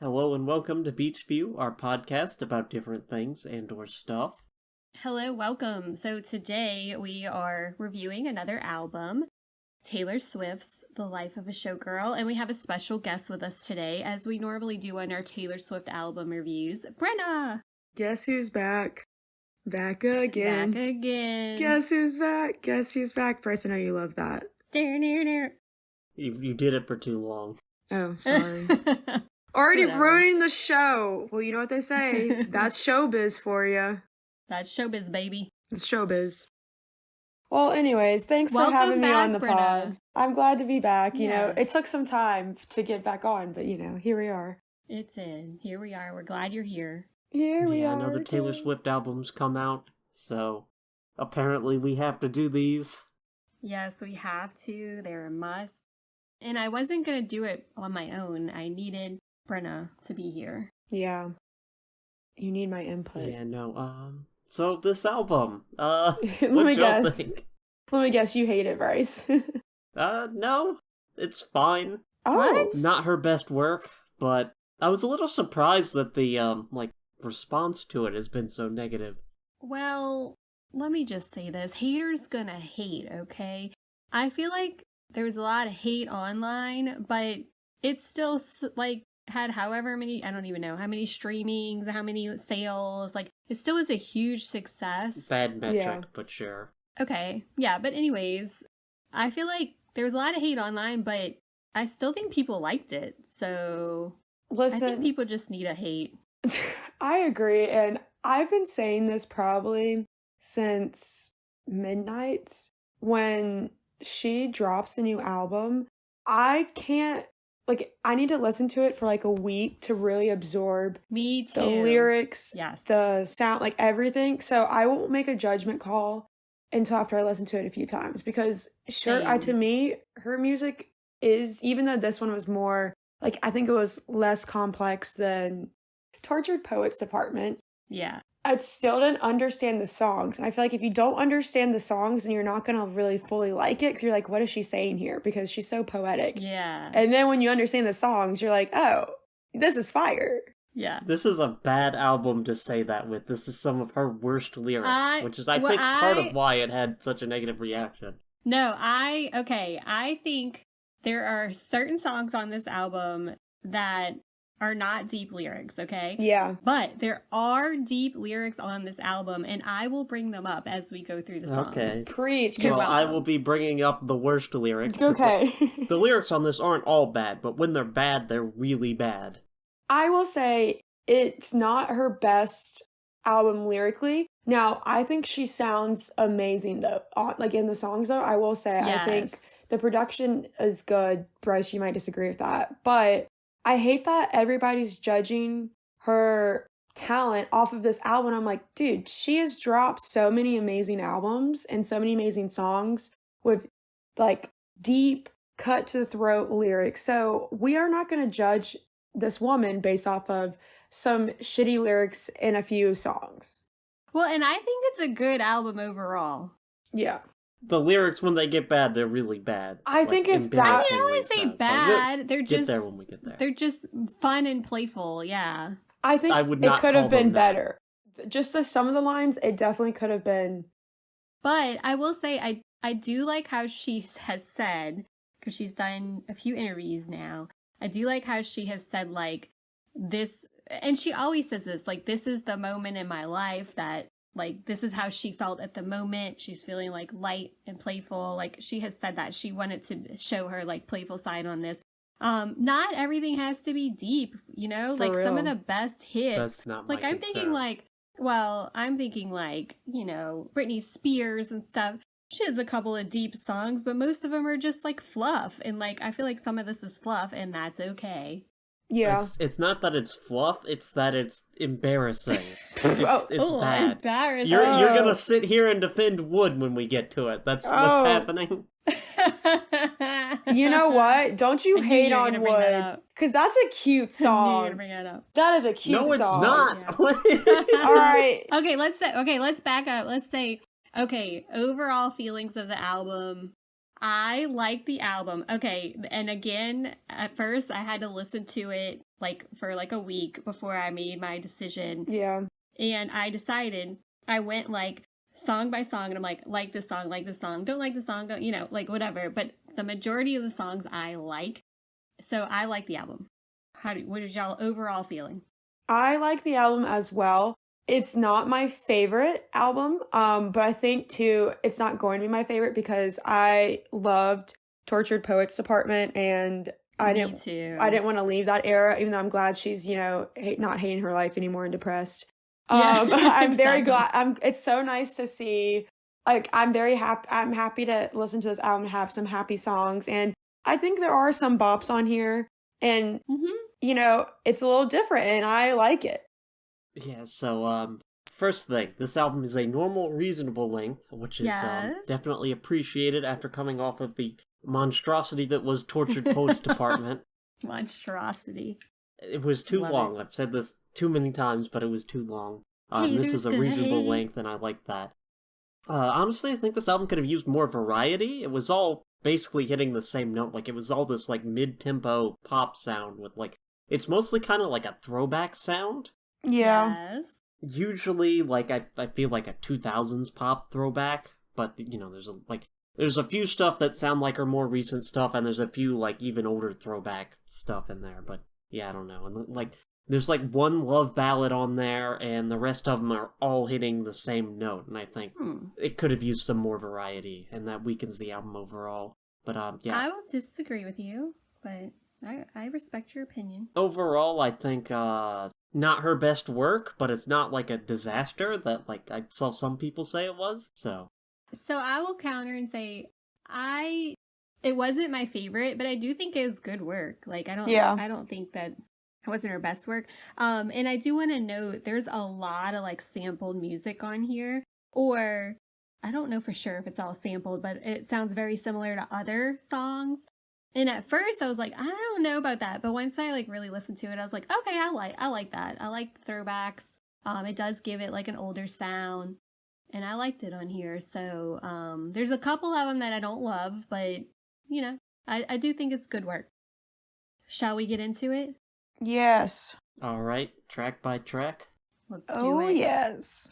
Hello and welcome to Beach View, our podcast about different things and/or stuff. Hello, welcome. So today we are reviewing another album, Taylor Swift's The Life of a Showgirl, and we have a special guest with us today, as we normally do on our Taylor Swift album reviews, Brenna! Guess who's back? Back again. Back again. Guess who's back? Guess who's back? Bryce, I know you love that. You did it for too long. Oh, sorry. Already Whatever. ruining the show. Well, you know what they say. That's showbiz for you. That's showbiz, baby. It's showbiz. Well, anyways, thanks Welcome for having me back, on the Brenna. pod. I'm glad to be back. You know, Yes. it took some time to get back on, but here we are. It's in. Here we are. We're glad you're here. Here we are. Another Taylor again. Swift albums come out, so apparently we have to do these. Yes, we have to. They're a must. And I wasn't going to do it on my own. I needed Brenna to be here. Yeah. You need my input. So this album, Let what me y'all guess. think? Let me guess, you hate it, Bryce. No, it's fine. Oh. What? Not her best work, but I was a little surprised that the, response to it has been so negative. Well, let me just say this. Haters gonna hate, okay? I feel like there was a lot of hate online, but it's still, had however many, I don't even know, how many streamings, how many sales, it still was a huge success. Bad metric, Yeah. but sure. Okay, yeah, but anyways, I feel like there was a lot of hate online, but I still think people liked it, so I think Listen, people just need a hate. I agree, and I've been saying this probably since midnight. When she drops a new album, I can't, I need to listen to it for a week to really absorb Me too. the lyrics, Yes. the sound, everything. So I won't make a judgment call until after I listen to it a few times, because Same. to me, her music is, even though this one was more, I think it was less complex than Tortured Poets Department, Yeah. I still didn't understand the songs. And I feel like if you don't understand the songs, then you're not going to really fully like it, because you're like, what is she saying here? Because she's so poetic. Yeah. And then when you understand the songs, you're like, oh, this is fire. Yeah. This is a bad album to say that with. This is some of her worst lyrics, which is, I think, part of why it had such a negative reaction. No, I think there are certain songs on this album that are not deep lyrics, okay? Yeah. But there are deep lyrics on this album, and I will bring them up as we go through the songs. Okay. Preach. You're Well, welcome. I will be bringing up the worst lyrics. 'cause Okay. The lyrics on this aren't all bad, but when they're bad, they're really bad. I will say it's not her best album lyrically. Now, I think she sounds amazing, though. In the songs, though, I will say, I think Yes. the production is good. Bryce, you might disagree with that. But I hate that everybody's judging her talent off of this album. I'm like, dude, she has dropped so many amazing albums and so many amazing songs with, deep, cut to the throat lyrics. So we are not going to judge this woman based off of some shitty lyrics in a few songs. Well, and I think it's a good album overall. Yeah. The lyrics, when they get bad, they're really bad. I think if that- I don't embarrassingly want to say so. But bad. They're we'll just get there when we get there. they're just fun and playful. Yeah. I think I would it not could call have been them that. better. Just some of the lines, it definitely could have been. But I will say I do like how she has said, because she's done a few interviews now, I do like how she has said this, and she always says this, this is the moment in my life that this is how she felt at the moment. She's feeling light and playful. She has said that she wanted to show her playful side on this. Not everything has to be deep, you know? For Some real. of the best hits. That's not my I'm thinking concern. I'm thinking Britney Spears and stuff. She has a couple of deep songs, but most of them are just fluff. And I feel like some of this is fluff, and that's okay. Yeah. It's not that it's fluff, it's that it's embarrassing. It's bad. Embarrassing. You're gonna sit here and defend Wood when we get to it. That's what's Oh. happening. You know what? Don't you I knew hate you were on gonna bring that Wood? up. Because that's a cute I knew you were song. gonna bring that up. That is a cute No, it's song. not. All right. Okay, let's back up. Let's say, okay, overall feelings of the album. I like the album. Okay, and again, at first I had to listen to it like for like a week before I made my decision. Yeah. And I decided, I went like song by song, and I'm like this song, don't like the song, don't, you know, like whatever. But the majority of the songs I like, so I like the album. What is y'all overall feeling? I like the album as well. It's not my favorite album, but I think too, it's not going to be my favorite because I loved Tortured Poets Department, and I didn't want to leave that era, even though I'm glad she's, you know, not hating her life anymore and depressed. Yeah, I'm very glad. It's so nice to see. Like, I'm very happy. I'm happy to listen to this album and have some happy songs, and I think there are some bops on here, and you know, it's a little different, and I like it. Yeah, so, first thing, this album is a normal, reasonable length, which is definitely appreciated after coming off of the monstrosity that was Tortured Poets Department. Monstrosity. It was too long. I've said this too many times, but it was too long. This is a reasonable length, and I like that. Honestly, I think this album could have used more variety. It was all basically hitting the same note. Like, it was all this, like, mid-tempo pop sound with, like, it's mostly kind of like a throwback sound. Yeah. Yes. Usually, like, I feel like a 2000s pop throwback, but, you know, there's a few stuff that sound like are more recent stuff, and there's a few, like, even older throwback stuff in there, but, yeah, I don't know. And, like, there's, like, one love ballad on there, and the rest of them are all hitting the same note, and I think it could have used some more variety, and that weakens the album overall. But, yeah. I will disagree with you, but I respect your opinion. Overall, I think, not her best work, but it's not like a disaster that, like, I saw some people say it was, so. So I will counter and say, it wasn't my favorite, but I do think it was good work. Like, I don't think that it wasn't her best work. And I do want to note, there's a lot of, like, sampled music on here, or I don't know for sure if it's all sampled, but it sounds very similar to other songs. And at first I was like, I don't know about that. But once I like really listened to it, I was like, okay, I like that. I like the throwbacks. It does give it like an older sound, and I liked it on here. So there's a couple of them that I don't love, but you know, I do think it's good work. Shall we get into it? Yes. All right, track by track. Let's do it. Oh, yes.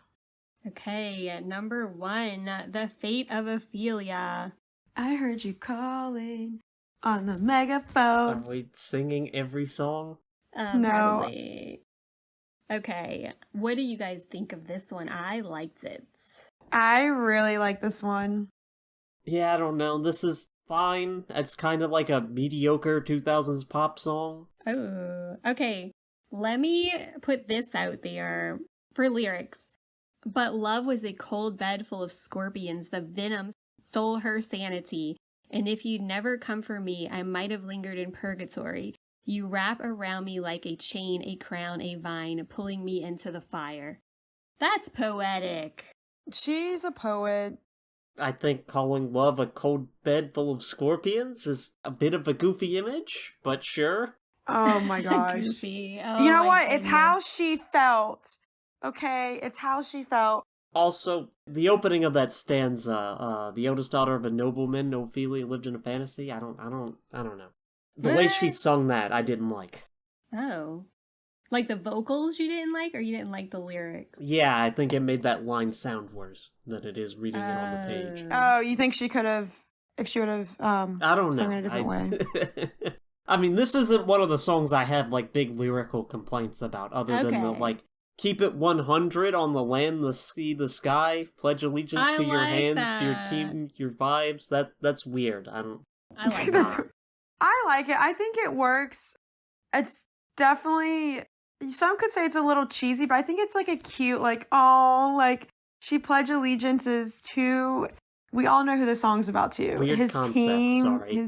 Okay, number 1, The Fate of Ophelia. I heard you calling on the megaphone. Are we singing every song? No. Probably. Okay, what do you guys think of this one? I liked it. I really like this one. Yeah, I don't know. This is fine. It's kind of like a mediocre 2000s pop song. Oh, okay. Let me put this out there for lyrics. But love was a cold bed full of scorpions. The venom stole her sanity. And if you'd never come for me, I might have lingered in purgatory. You wrap around me like a chain, a crown, a vine, pulling me into the fire. That's poetic. She's a poet. I think calling love a cold bed full of scorpions is a bit of a goofy image, but sure. Oh my gosh. Goofy. Oh, you know what? Goodness. It's how she felt. Okay? It's how she felt. Also, the opening of that stanza, the eldest daughter of a nobleman, Ophelia lived in a fantasy. I don't know. The way she sung that, I didn't like. Oh. Like the vocals you didn't like, or you didn't like the lyrics? Yeah, I think it made that line sound worse than it is reading it on the page. Oh, you think she could have, if she would have, I don't know. sung it a different way? I mean, this isn't one of the songs I have, like, big lyrical complaints about, other than the, like, keep it 100 on the land, the sea, the sky, pledge allegiance to your hands, to your team, your vibes. That's weird. I like that. I like it. I think it works. It's definitely, some could say it's a little cheesy, but I think it's like a cute, like, oh, like, she pledged allegiances to, we all know who the song's about too. Weird his concept, team. sorry.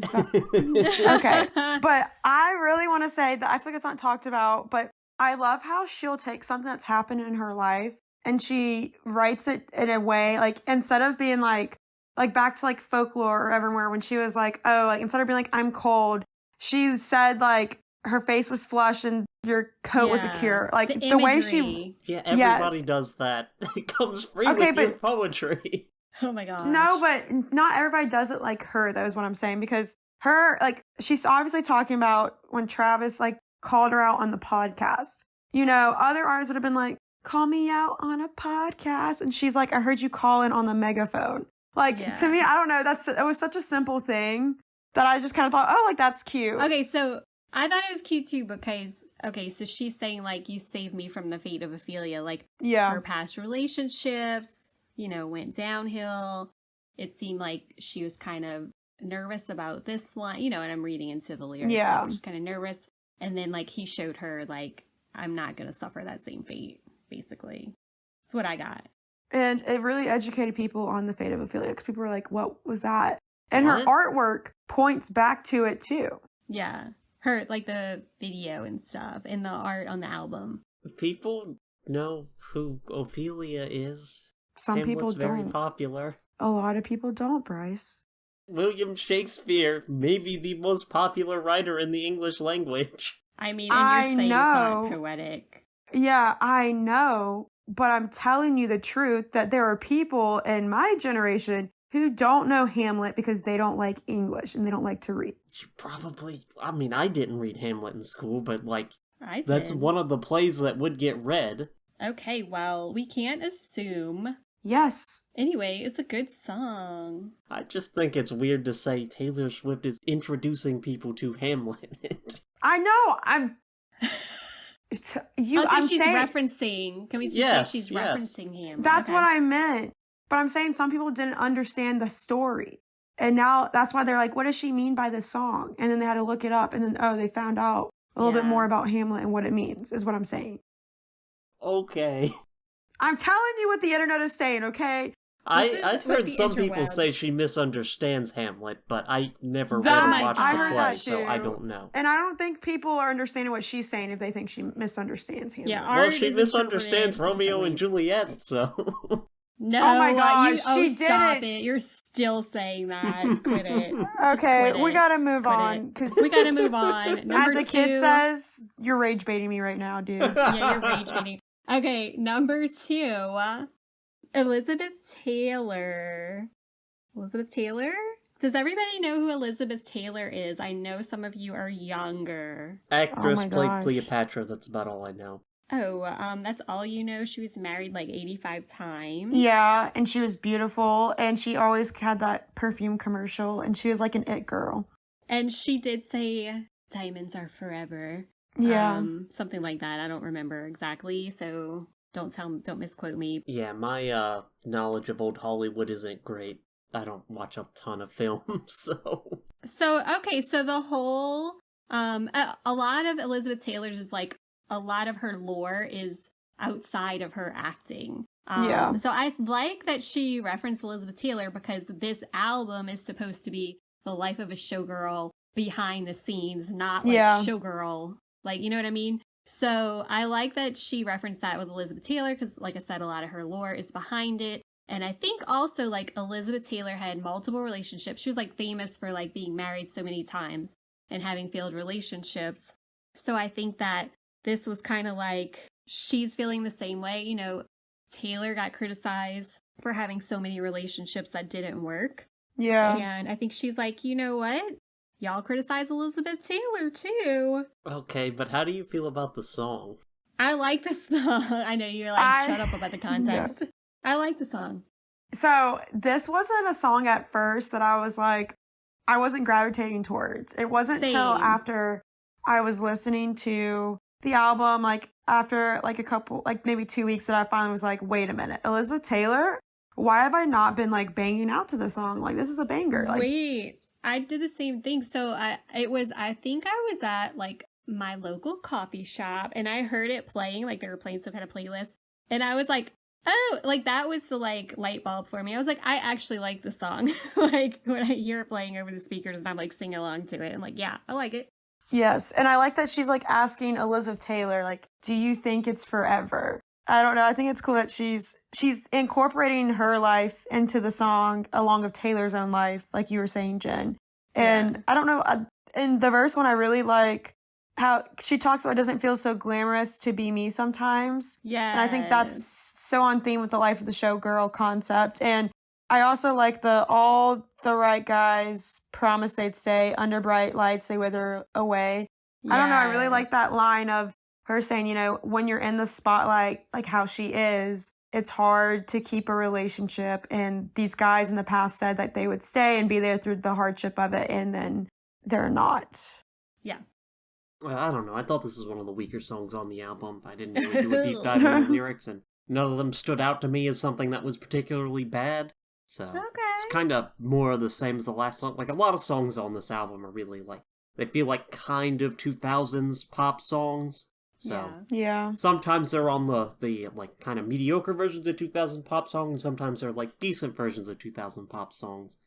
Okay. But I really want to say that I feel like it's not talked about, but I love how she'll take something that's happened in her life and she writes it in a way, like, instead of being like back to like folklore or everywhere when she was like, oh, like, instead of being like, I'm cold, she said like her face was flushed and your coat was a cure. Like the way she... Yeah, everybody does that. It comes free with your poetry. Oh my gosh. No, but not everybody does it like her, though, is what I'm saying. Because her, like, she's obviously talking about when Travis, like, called her out on the podcast. You know, other artists would have been like, call me out on a podcast. And she's like, I heard you call in on the megaphone. Like, to me, I don't know. It was such a simple thing that I just kind of thought, oh, like, that's cute. Okay, so I thought it was cute too because, okay, so she's saying, like, you saved me from the fate of Ophelia. Like, her past relationships, you know, went downhill. It seemed like she was kind of nervous about this one, you know, and I'm reading into the lyrics. Yeah. Like, she's kind of nervous. And then, like, he showed her, like, I'm not going to suffer that same fate, basically. That's what I got. And it really educated people on the fate of Ophelia because people were like, what was that? And What? her artwork points back to it, too. Yeah. Her, like, the video and stuff and the art on the album. People know who Ophelia is. Some Hamlet's people very don't. popular. A lot of people don't, Bryce. William Shakespeare, maybe the most popular writer in the English language. I mean, and you're saying it's know. not poetic. Yeah, I know. But I'm telling you the truth that there are people in my generation who don't know Hamlet because they don't like English and they don't like to read. You probably, I mean, I didn't read Hamlet in school, but, like, I did. that's one of the plays that would get read. Okay, well, we can't assume. Yes. Anyway, it's a good song. I just think it's weird to say Taylor Swift is introducing people to Hamlet. I know. I'm She's saying, referencing. Can we just Yes, say she's yes. referencing him? that's Okay. what I meant. But I'm saying some people didn't understand the story. And now that's why they're like, what does she mean by this song? And then they had to look it up. And then, they found out a little bit Yeah. more about Hamlet and what it means, is what I'm saying. Okay. I'm telling you what the internet is saying, okay? I've what heard the some people say interwebs- she misunderstands Hamlet, but I never read That- or watched I the heard play, that so too. I don't know. And I don't think people are understanding what she's saying if they think she misunderstands Hamlet. Yeah, Well, art she is misunderstands interpreted Romeo different and ways. Juliet, so... No, Oh my gosh, she stop didn't. it. You're still saying that. Quit it. Just Okay, quit we it. gotta move Quit on. it. Because We gotta move on. as Number the kid two- says, you're rage baiting me right now, dude. Yeah, you're rage baiting. Okay, number 2, Elizabeth Taylor. Elizabeth Taylor? Does everybody know who Elizabeth Taylor is? I know some of you are younger. Actress Oh my played gosh. Cleopatra, that's about all I know. Oh, that's all you know? She was married like 85 times. Yeah, and she was beautiful, and she always had that perfume commercial, and she was like an it girl. And she did say, diamonds are forever. Yeah. Something like that. I don't remember exactly, so don't misquote me. Yeah, my knowledge of old Hollywood isn't great. I don't watch a ton of films, so... So, okay, so the whole, a lot of Elizabeth Taylor's is like, a lot of her lore is outside of her acting. Yeah. So I like that she referenced Elizabeth Taylor because this album is supposed to be the life of a showgirl behind the scenes, not like Yeah. showgirl. Like, you know what I mean? So I like that she referenced that with Elizabeth Taylor because, like I said, a lot of her lore is behind it. And I think also, like, Elizabeth Taylor had multiple relationships. She was, like, famous for, like, being married so many times and having failed relationships. So I think that this was kind of like, she's feeling the same way. You know, Taylor got criticized for having so many relationships that didn't work. Yeah. And I think she's like, you know what? Y'all criticize Elizabeth Taylor, too. Okay, but how do you feel about the song? I like the song. I know you're like, shut up about the context. Yeah. I like the song. So this wasn't a song at first that I was like, I wasn't gravitating towards. It wasn't Same. till after I was listening to the album, like after like a couple, like maybe 2 weeks, that I finally was like, wait a minute, Elizabeth Taylor? Why have I not been like banging out to this song? Like, this is a banger. Like, wait, I did the same thing. So I think I was at like my local coffee shop and I heard it playing, like they were playing some kind of playlist. And I was like, oh, like that was the like light bulb for me. I was like, I actually like the song. Like when I hear it playing over the speakers and I'm like singing along to it, I'm like, yeah, I like it. yes. And I like that she's like asking Elizabeth Taylor, like, do you think it's forever? I don't know. I think it's cool that she's incorporating her life into the song along with Taylor's own life, like you were saying, Jen. And Yeah. I don't know, in the verse one, I really like how she talks about it doesn't feel so glamorous to be me sometimes. Yeah. And I think that's so on theme with the life of the showgirl concept. And I also like the all the right guys promised they'd stay under bright lights, they wither away. I don't know. I really like that line of her saying, when you're in the spotlight, like how she is, it's hard to keep a relationship. And these guys in the past said that they would stay and be there through the hardship of it. And then they're not. Yeah. Well, I don't know. I thought this was one of the weaker songs on the album. I didn't really do a deep dive into the lyrics, and none of them stood out to me as something that was particularly bad. So it's kind of more of the same as the last song. Like, a lot of songs on this album are really like, they feel like kind of 2000s pop songs. So yeah. Sometimes they're on the like kind of mediocre versions of 2000 pop songs. Sometimes they're like decent versions of 2000 pop songs.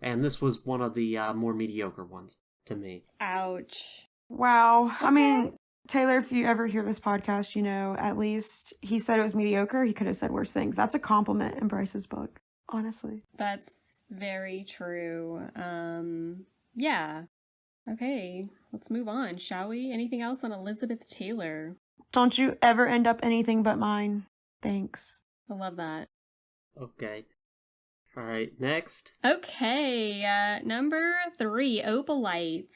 And this was one of the more mediocre ones to me. Ouch. Wow. Okay. I mean, Taylor, if you ever hear this podcast, at least he said it was mediocre. He could have said worse things. That's a compliment in Bryce's book, honestly. That's very true. Yeah. Okay, let's move on, shall we? Anything else on Elizabeth Taylor? Don't you ever end up anything but mine. Thanks. I love that. Okay. All right, next. Okay, number 3, opalites.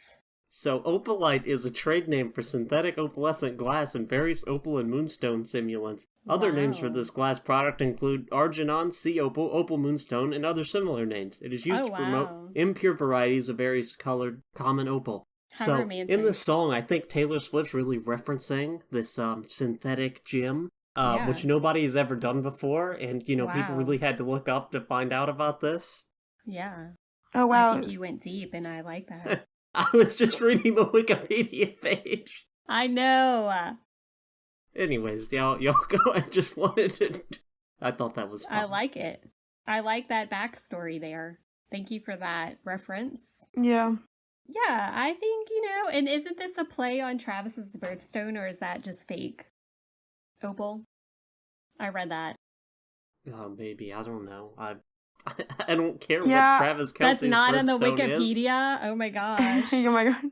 So, opalite is a trade name for synthetic opalescent glass and various opal and moonstone simulants. Other names for this glass product include arginon, sea opal, opal moonstone, and other similar names. It is used to promote impure varieties of various colored common opal. How romantic. In this song, I think Taylor Swift's really referencing this synthetic gem, which nobody has ever done before, and, people really had to look up to find out about this. Yeah. Oh, wow. I think you went deep, and I like that. I was just reading the Wikipedia page. I know. Anyways, y'all go. I just wanted to... I thought that was fun. I like it. I like that backstory there. Thank you for that reference. Yeah. Yeah, I think, and isn't this a play on Travis's birthstone, or is that just fake? Opal? I read that. Maybe. I don't know. I don't care what Travis Kelce's That's not in the Wikipedia. Is. Oh my gosh. Oh my god.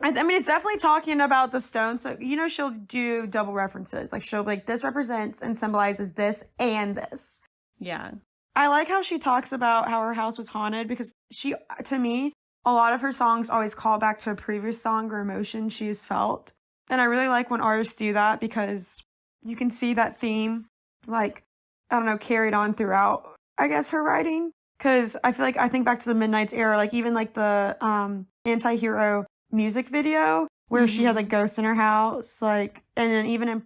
I mean, it's definitely talking about the stone. So, she'll do double references. Like, she'll be like, this represents and symbolizes this and this. Yeah. I like how she talks about how her house was haunted because to me, a lot of her songs always call back to a previous song or emotion she has felt. And I really like when artists do that because you can see that theme, like, I don't know, carried on throughout, I guess, her writing. Because I think back to the Midnight's era, like even like the Anti-Hero music video where she had like ghosts in her house, like, and then even in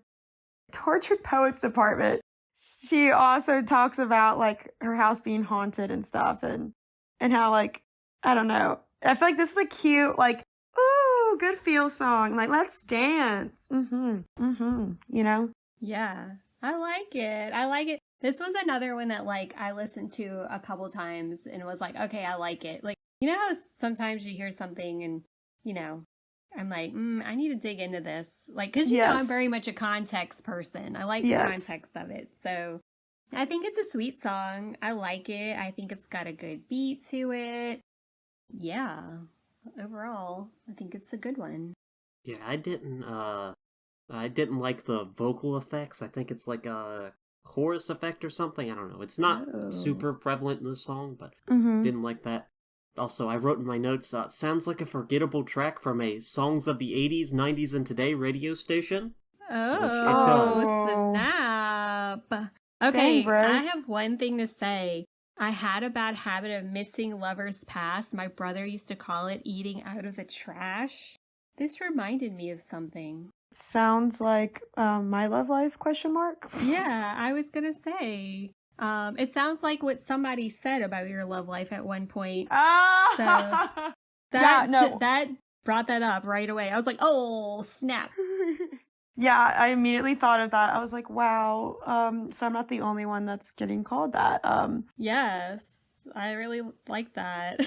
Tortured Poets Department, she also talks about like her house being haunted and stuff and how like, I don't know. I feel like this is a cute, like, ooh, good feel song. Like, let's dance. Yeah, I like it. This was another one that, like, I listened to a couple times and was like, okay, I like it. Like, how sometimes you hear something and, I'm like, I need to dig into this. Like, because, I'm very much a context person. I like the context of it. So I think it's a sweet song. I like it. I think it's got a good beat to it. Yeah. Overall, I think it's a good one. Yeah, I didn't like the vocal effects. I think it's like a chorus effect or something. I don't know. It's not super prevalent in this song, but didn't like that. Also, I wrote in my notes, sounds like a forgettable track from a Songs of the 80s, 90s, and Today radio station. Oh, snap. Okay, Dang, I have one thing to say. I had a bad habit of missing lovers past. My brother used to call it eating out of the trash. This reminded me of something. Sounds like my love life, ? Yeah, I was going to say. It sounds like what somebody said about your love life at one point. So that brought that up right away. I was like, oh, snap. Yeah, I immediately thought of that. I was like, wow. So I'm not the only one that's getting called that. Yes, I really like that.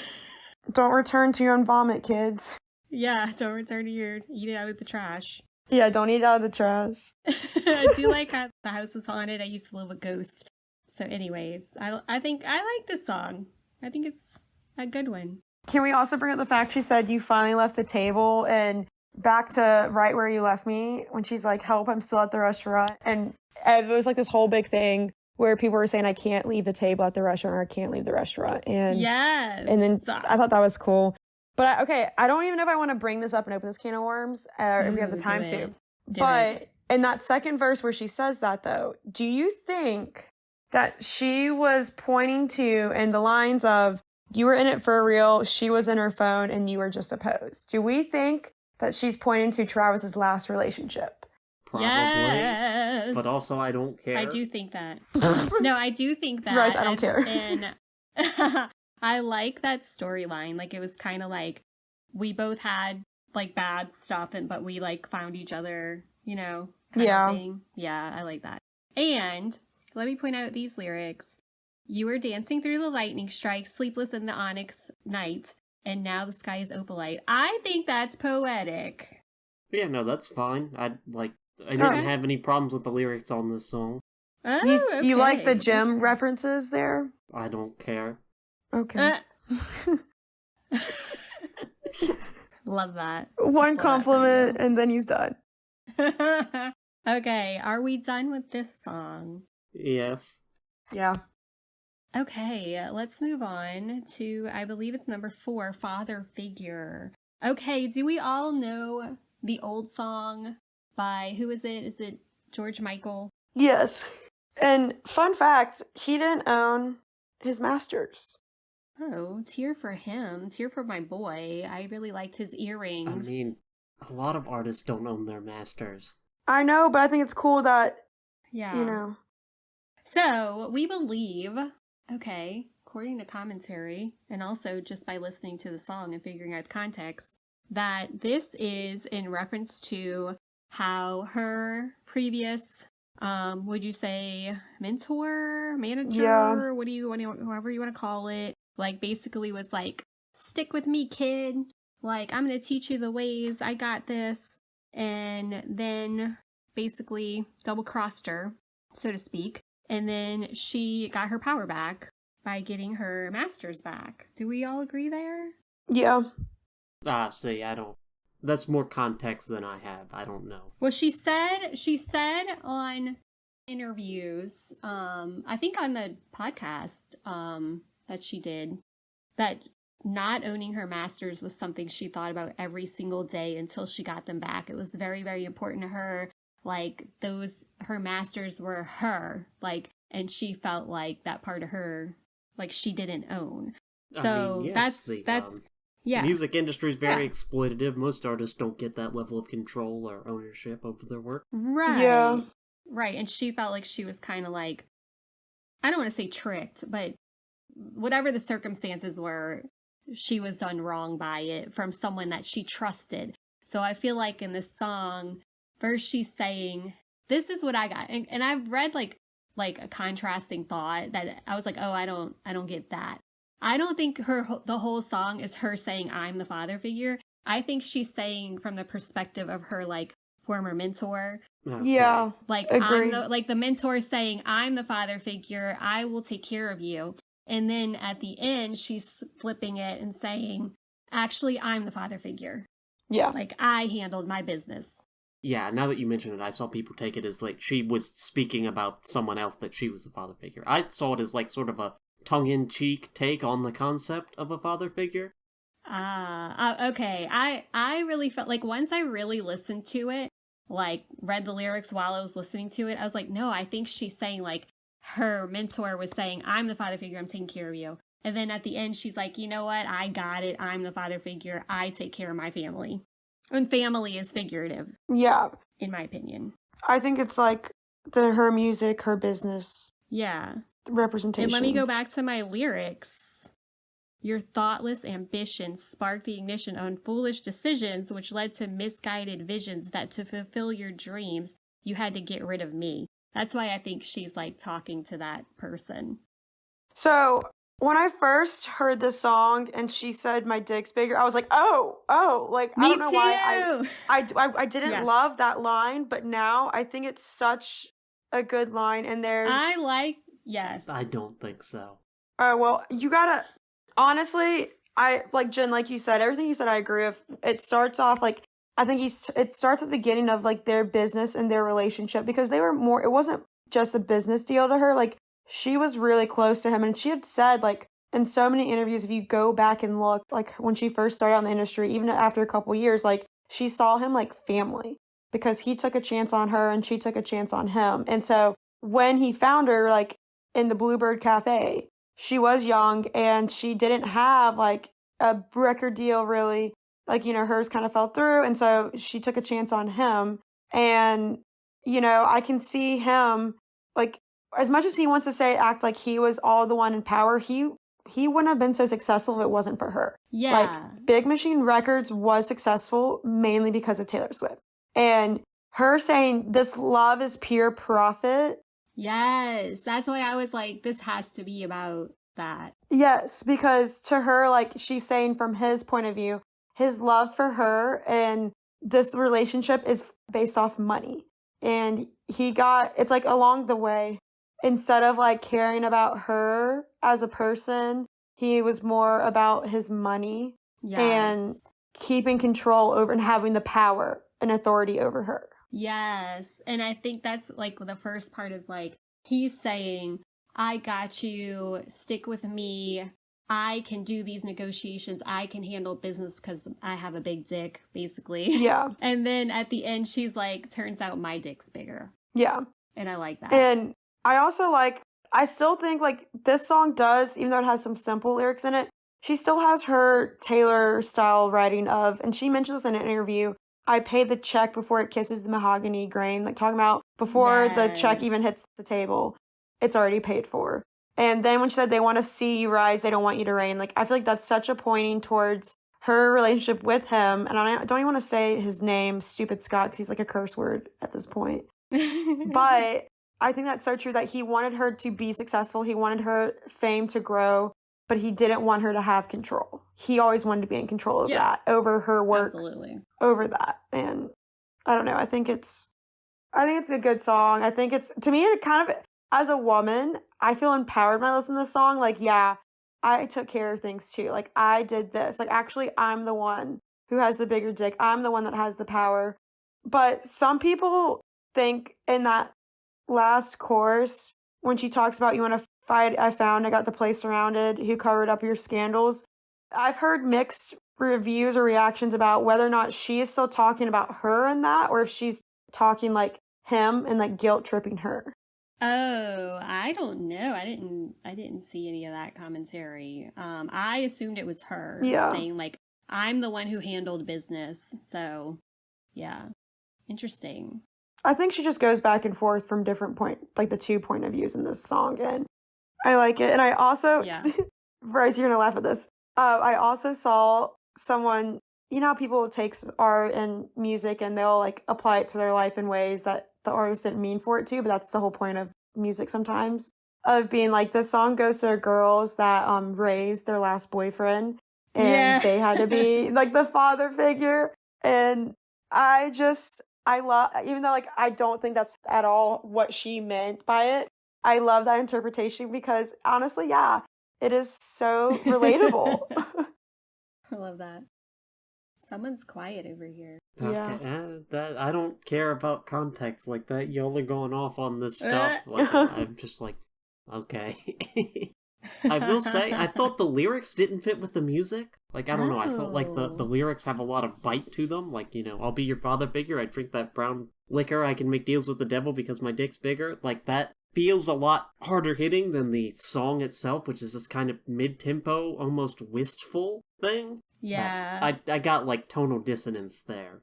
Don't return to your own vomit, kids. Yeah, don't return to your eat it out of the trash. Yeah, don't eat out of the trash. I do like how the house was haunted. I used to live with a ghost. So anyways, I think I like this song. I think it's a good one. Can we also bring up the fact she said you finally left the table and back to right where you left me when she's like, help, I'm still at the restaurant. And it was like this whole big thing where people were saying, I can't leave the table at the restaurant, or I can't leave the restaurant. And Yes. and then I thought that was cool. But I don't even know if I want to bring this up and open this can of worms, or if we have the time to. But in that second verse where she says that, though, do you think that she was pointing to in the lines of, you were in it for real, she was in her phone, and you were just a pose? Do we think that she's pointing to Travis's last relationship? Probably. Yes. But also, I don't care. I do think that. No, I do think that. Bryce, I don't care. And I like that storyline. Like, it was kind of like we both had like bad stuff, but we like found each other, you know? Kind of thing. Yeah, I like that. And let me point out these lyrics. You were dancing through the lightning strikes, sleepless in the onyx night, and now the sky is opalite. I think that's poetic. Yeah, no, that's fine. I didn't have any problems with the lyrics on this song. Oh, you like the gym references there? I don't care. Okay. Love that. One compliment and then he's done. Okay, are we done with this song? Yes. Yeah. Okay, let's move on to, I believe it's number 4, Father Figure. Okay, do we all know the old song by, who is it? Is it George Michael? Yes. And fun fact, he didn't own his masters. Oh, tear for him. Tear for my boy. I really liked his earrings. I mean, a lot of artists don't own their masters. I know, but I think it's cool that, yeah. you know. So, we believe, okay, according to commentary, and also just by listening to the song and figuring out the context, that this is in reference to how her previous, would you say, mentor, manager, however you want to call it, like basically was like, stick with me, kid. Like, I'm going to teach you the ways. I got this. And then basically double-crossed her, so to speak. And then she got her power back by getting her masters back. Do we all agree there? Yeah. See, I don't. That's more context than I have. I don't know. Well, she said on interviews, I think on the podcast that she did, that not owning her masters was something she thought about every single day until she got them back. It was very, very important to her. Like, her masters were her, like, and she felt like that part of her, like, she didn't own. So, I mean, yes, that's yeah. The music industry is very exploitative. Most artists don't get that level of control or ownership over their work. Right. Yeah. Right, and she felt like she was kind of like, I don't want to say tricked, but whatever the circumstances were, she was done wrong by it from someone that she trusted. So I feel like in this song, first she's saying, this is what I got. And I've read like a contrasting thought that I was like, oh, I don't get that. I don't think the whole song is her saying I'm the father figure. I think she's saying from the perspective of her like former mentor. Okay. Yeah. Like the mentor saying I'm the father figure. I will take care of you. And then at the end, she's flipping it and saying, actually, I'm the father figure. Yeah. Like, I handled my business. Yeah, now that you mention it, I saw people take it as, like, she was speaking about someone else that she was a father figure. I saw it as, like, sort of a tongue-in-cheek take on the concept of a father figure. Okay. I really felt like once I really listened to it, like, read the lyrics while I was listening to it, I was like, no, I think she's saying, like, her mentor was saying, I'm the father figure, I'm taking care of you. And then at the end, she's like, you know what? I got it. I'm the father figure. I take care of my family. And family is figurative. Yeah. In my opinion. I think it's like her music, her business. Yeah. Representation. And let me go back to my lyrics. Your thoughtless ambitions sparked the ignition on foolish decisions, which led to misguided visions that to fulfill your dreams, you had to get rid of me. That's why I think she's, like, talking to that person. So, when I first heard this song and she said my dick's bigger, I was like, oh, like, Me I don't know too. why. I didn't love that line, but now I think it's such a good line, and there's... Yes. I don't think so. Oh, well, you gotta... Honestly, Jen, like you said, everything you said I agree with. It starts off, like... I think it starts at the beginning of, like, their business and their relationship, because they were more, it wasn't just a business deal to her. Like, she was really close to him. And she had said, like, in so many interviews, if you go back and look, like, when she first started out in the industry, even after a couple years, like, she saw him like family because he took a chance on her and she took a chance on him. And so when he found her, like, in the Bluebird Cafe, she was young and she didn't have, like, a record deal really. Like, you know, hers kind of fell through. And so she took a chance on him. And, you know, I can see him, like, as much as he wants to say, act like he was all the one in power, he wouldn't have been so successful if it wasn't for her. Yeah. Like, Big Machine Records was successful mainly because of Taylor Swift. And her saying, this love is pure profit. Yes. That's why I was like, this has to be about that. Yes, because to her, like, she's saying from his point of view, his love for her and this relationship is based off money. And it's like along the way, instead of like caring about her as a person, he was more about his money and keeping control over and having the power and authority over her. Yes. And I think that's like the first part is like, he's saying, I got you, stick with me. I can do these negotiations. I can handle business because I have a big dick, basically. Yeah. And then at the end, she's like, turns out my dick's bigger. Yeah. And I like that. And I also I still think like this song does, even though it has some simple lyrics in it, she still has her Taylor style writing of, and she mentions this in an interview, I paid the check before it kisses the mahogany grain, like talking about before the check even hits the table, it's already paid for. And then when she said they want to see you rise, they don't want you to reign, like I feel like that's such a pointing towards her relationship with him. And I don't even want to say his name, Stupid Scott, because he's like a curse word at this point. But I think that's so true that he wanted her to be successful. He wanted her fame to grow, but he didn't want her to have control. He always wanted to be in control of that, over her work, absolutely, over that. And I don't know. I think it's a good song. I think to me, it kind of, as a woman, I feel empowered when I listen to this song. Like, yeah, I took care of things too. Like, I did this. Like, actually, I'm the one who has the bigger dick. I'm the one that has the power. But some people think in that last chorus, when she talks about, you want to fight, I got the place surrounded, who covered up your scandals. I've heard mixed reviews or reactions about whether or not she is still talking about her in that, or if she's talking like him and like guilt tripping her. Oh, I don't know. I didn't see any of that commentary. I assumed it was her saying like, I'm the one who handled business. So, yeah. Interesting. I think she just goes back and forth from different like the 2 point of views in this song, and I like it. And I also, Bryce, you're gonna laugh at this. I also saw someone, you know how people take art and music and they'll like apply it to their life in ways that the artist didn't mean for it to, but that's the whole point of music sometimes, of being like, this song goes to girls that raised their last boyfriend and they had to be like the father figure. And I love, even though like I don't think that's at all what she meant by it, I love that interpretation because honestly, yeah, it is so relatable. I love that. Someone's quiet over here. Okay, I don't care about context like that. Y'all are going off on this stuff. Like, I'm just like, okay. I will say, I thought the lyrics didn't fit with the music. Like, I don't know, I felt like the lyrics have a lot of bite to them. Like, you know, I'll be your father figure, I drink that brown liquor, I can make deals with the devil because my dick's bigger. Like, that feels a lot harder hitting than the song itself, which is this kind of mid-tempo, almost wistful thing. Yeah. I got, like, tonal dissonance there.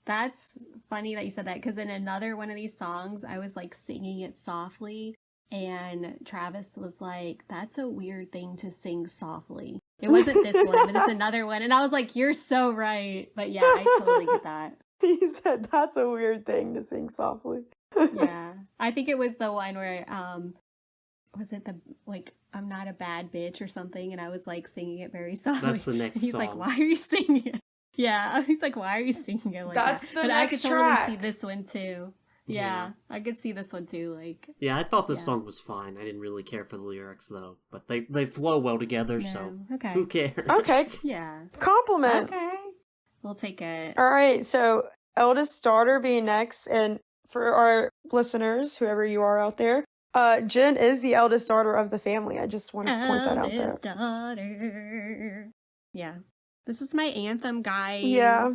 That's funny that you said that, because in another one of these songs, I was, like, singing it softly, and Travis was like, that's a weird thing to sing softly. It wasn't this one, but it's another one. And I was like, you're so right. But yeah, I totally get that. He said, that's a weird thing to sing softly. Yeah. I think it was the one where, was it like, I'm not a bad bitch or something? And I was like singing it very softly. That's the next He's song. like, why are you singing it? Yeah. He's like, why are you singing it like that's that? The but next I could track. totally see this one too. Yeah, I could see this one too. Like, yeah, I thought this song was fine. I didn't really care for the lyrics though, but they flow well together. No. So Okay. who cares? Okay. Yeah. Compliment. Okay. We'll take it. All right. So eldest daughter being next, and for our listeners, whoever you are out there, Jen is the eldest daughter of the family. I just want to point that out there. Eldest daughter. Yeah. This is my anthem, guys. Yeah.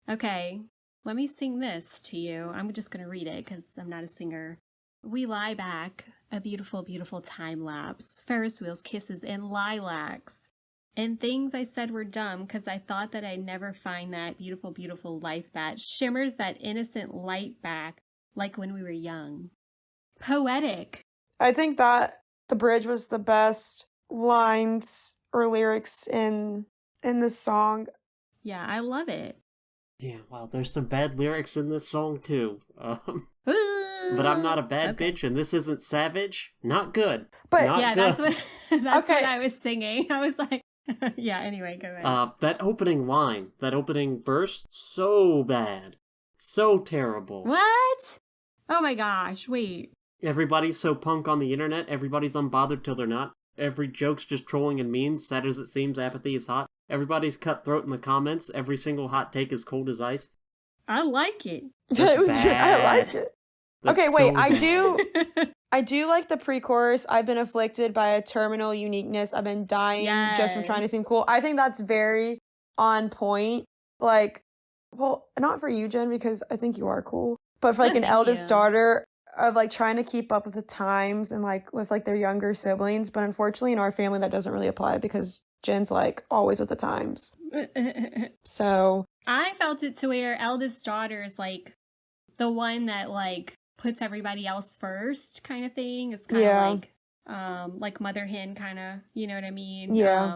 Okay. Let me sing this to you. I'm just going to read it because I'm not a singer. We lie back, a beautiful, beautiful time lapse. Ferris wheels, kisses, and lilacs. And things I said were dumb because I thought that I'd never find that beautiful, beautiful life that shimmers that innocent light back like when we were young. Poetic. I think that the bridge was the best lines or lyrics in this song. Yeah, I love it. Yeah, well, there's some bad lyrics in this song too. But I'm not a bad bitch, and this isn't savage. Not good. But not yeah, good. that's what I was singing. I was like, yeah. Anyway, go ahead. That opening line, that opening verse, so bad, so terrible. What? Oh my gosh! Wait. Everybody's so punk on the internet. Everybody's unbothered till they're not. Every joke's just trolling and means. Sad as it seems, apathy is hot. Everybody's cutthroat in the comments. Every single hot take is cold as ice. I like it. That's bad. I like it. That's okay, wait. so bad. I do like the pre-chorus. I've been afflicted by a terminal uniqueness. I've been dying just from trying to seem cool. I think that's very on point. Like, well, not for you, Jen, because I think you are cool. But for like an eldest daughter of like trying to keep up with the times and like with like their younger siblings. But unfortunately in our family that doesn't really apply because Jen's like always with the times. So I felt it to where eldest daughter is like the one that like puts everybody else first kind of thing. It's kind of like mother hen kind of, you know what I mean? Yeah.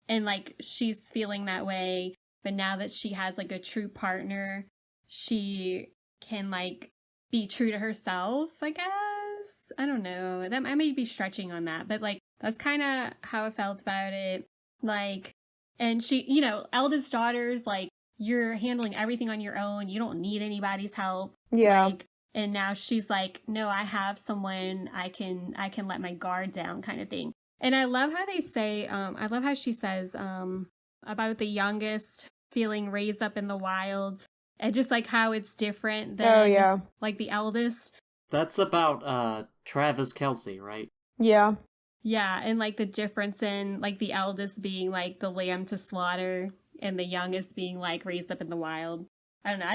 And like she's feeling that way, but now that she has like a true partner, she can like be true to herself, I guess. I don't know. I may be stretching on that, but like that's kind of how I felt about it. Like, and she, you know, eldest daughters, like you're handling everything on your own. You don't need anybody's help. yeah. Like, and now she's like, no, I have someone I can let my guard down kind of thing. And I love how they say, I love how she says about the youngest feeling raised up in the wild. And just like how it's different than like the eldest. That's about Travis Kelce, right? Yeah. Yeah, and like the difference in like the eldest being like the lamb to slaughter and the youngest being like raised up in the wild. I don't know.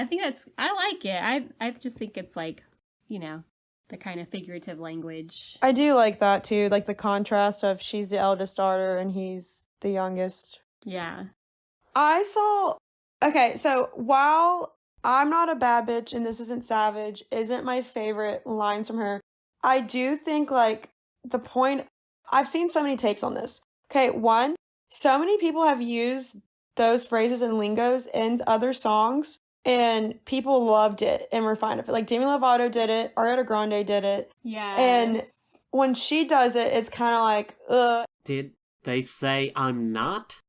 I like it. I just think it's like, you know, the kind of figurative language. I do like that too. Like the contrast of she's the eldest daughter and he's the youngest. Yeah. Okay, so while I'm not a bad bitch and this isn't savage, isn't my favorite lines from her, I do think like the point, I've seen so many takes on this. Okay, one, so many people have used those phrases and lingos in other songs and people loved it and were fine with it. Like Demi Lovato did it, Ariana Grande did it. Yeah. And when she does it, it's kind of like, ugh. Did they say I'm not?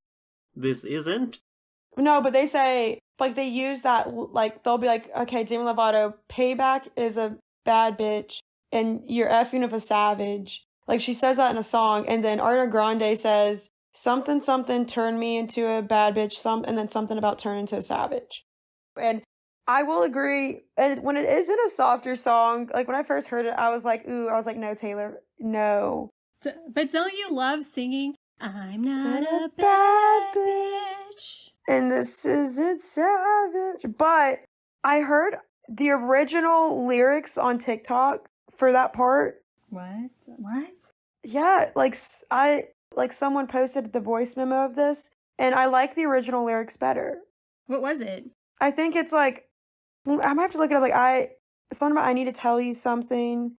This isn't? No, but they say, like, they use that, like, they'll be like, okay, Demi Lovato, payback is a bad bitch, and you're effing with a savage. Like, she says that in a song, and then Ariana Grande says, something, something, turn me into a bad bitch, and then something about turn into a savage. And I will agree, and when it is in a softer song, like, when I first heard it, I was like, no, Taylor, no. But don't you love singing, I'm not a bad bitch? And this isn't savage. But I heard the original lyrics on TikTok for that part. What? Yeah, like someone posted the voice memo of this, and I like the original lyrics better. What was it? I think it's like, I might have to look it up. Like something about I need to tell you something.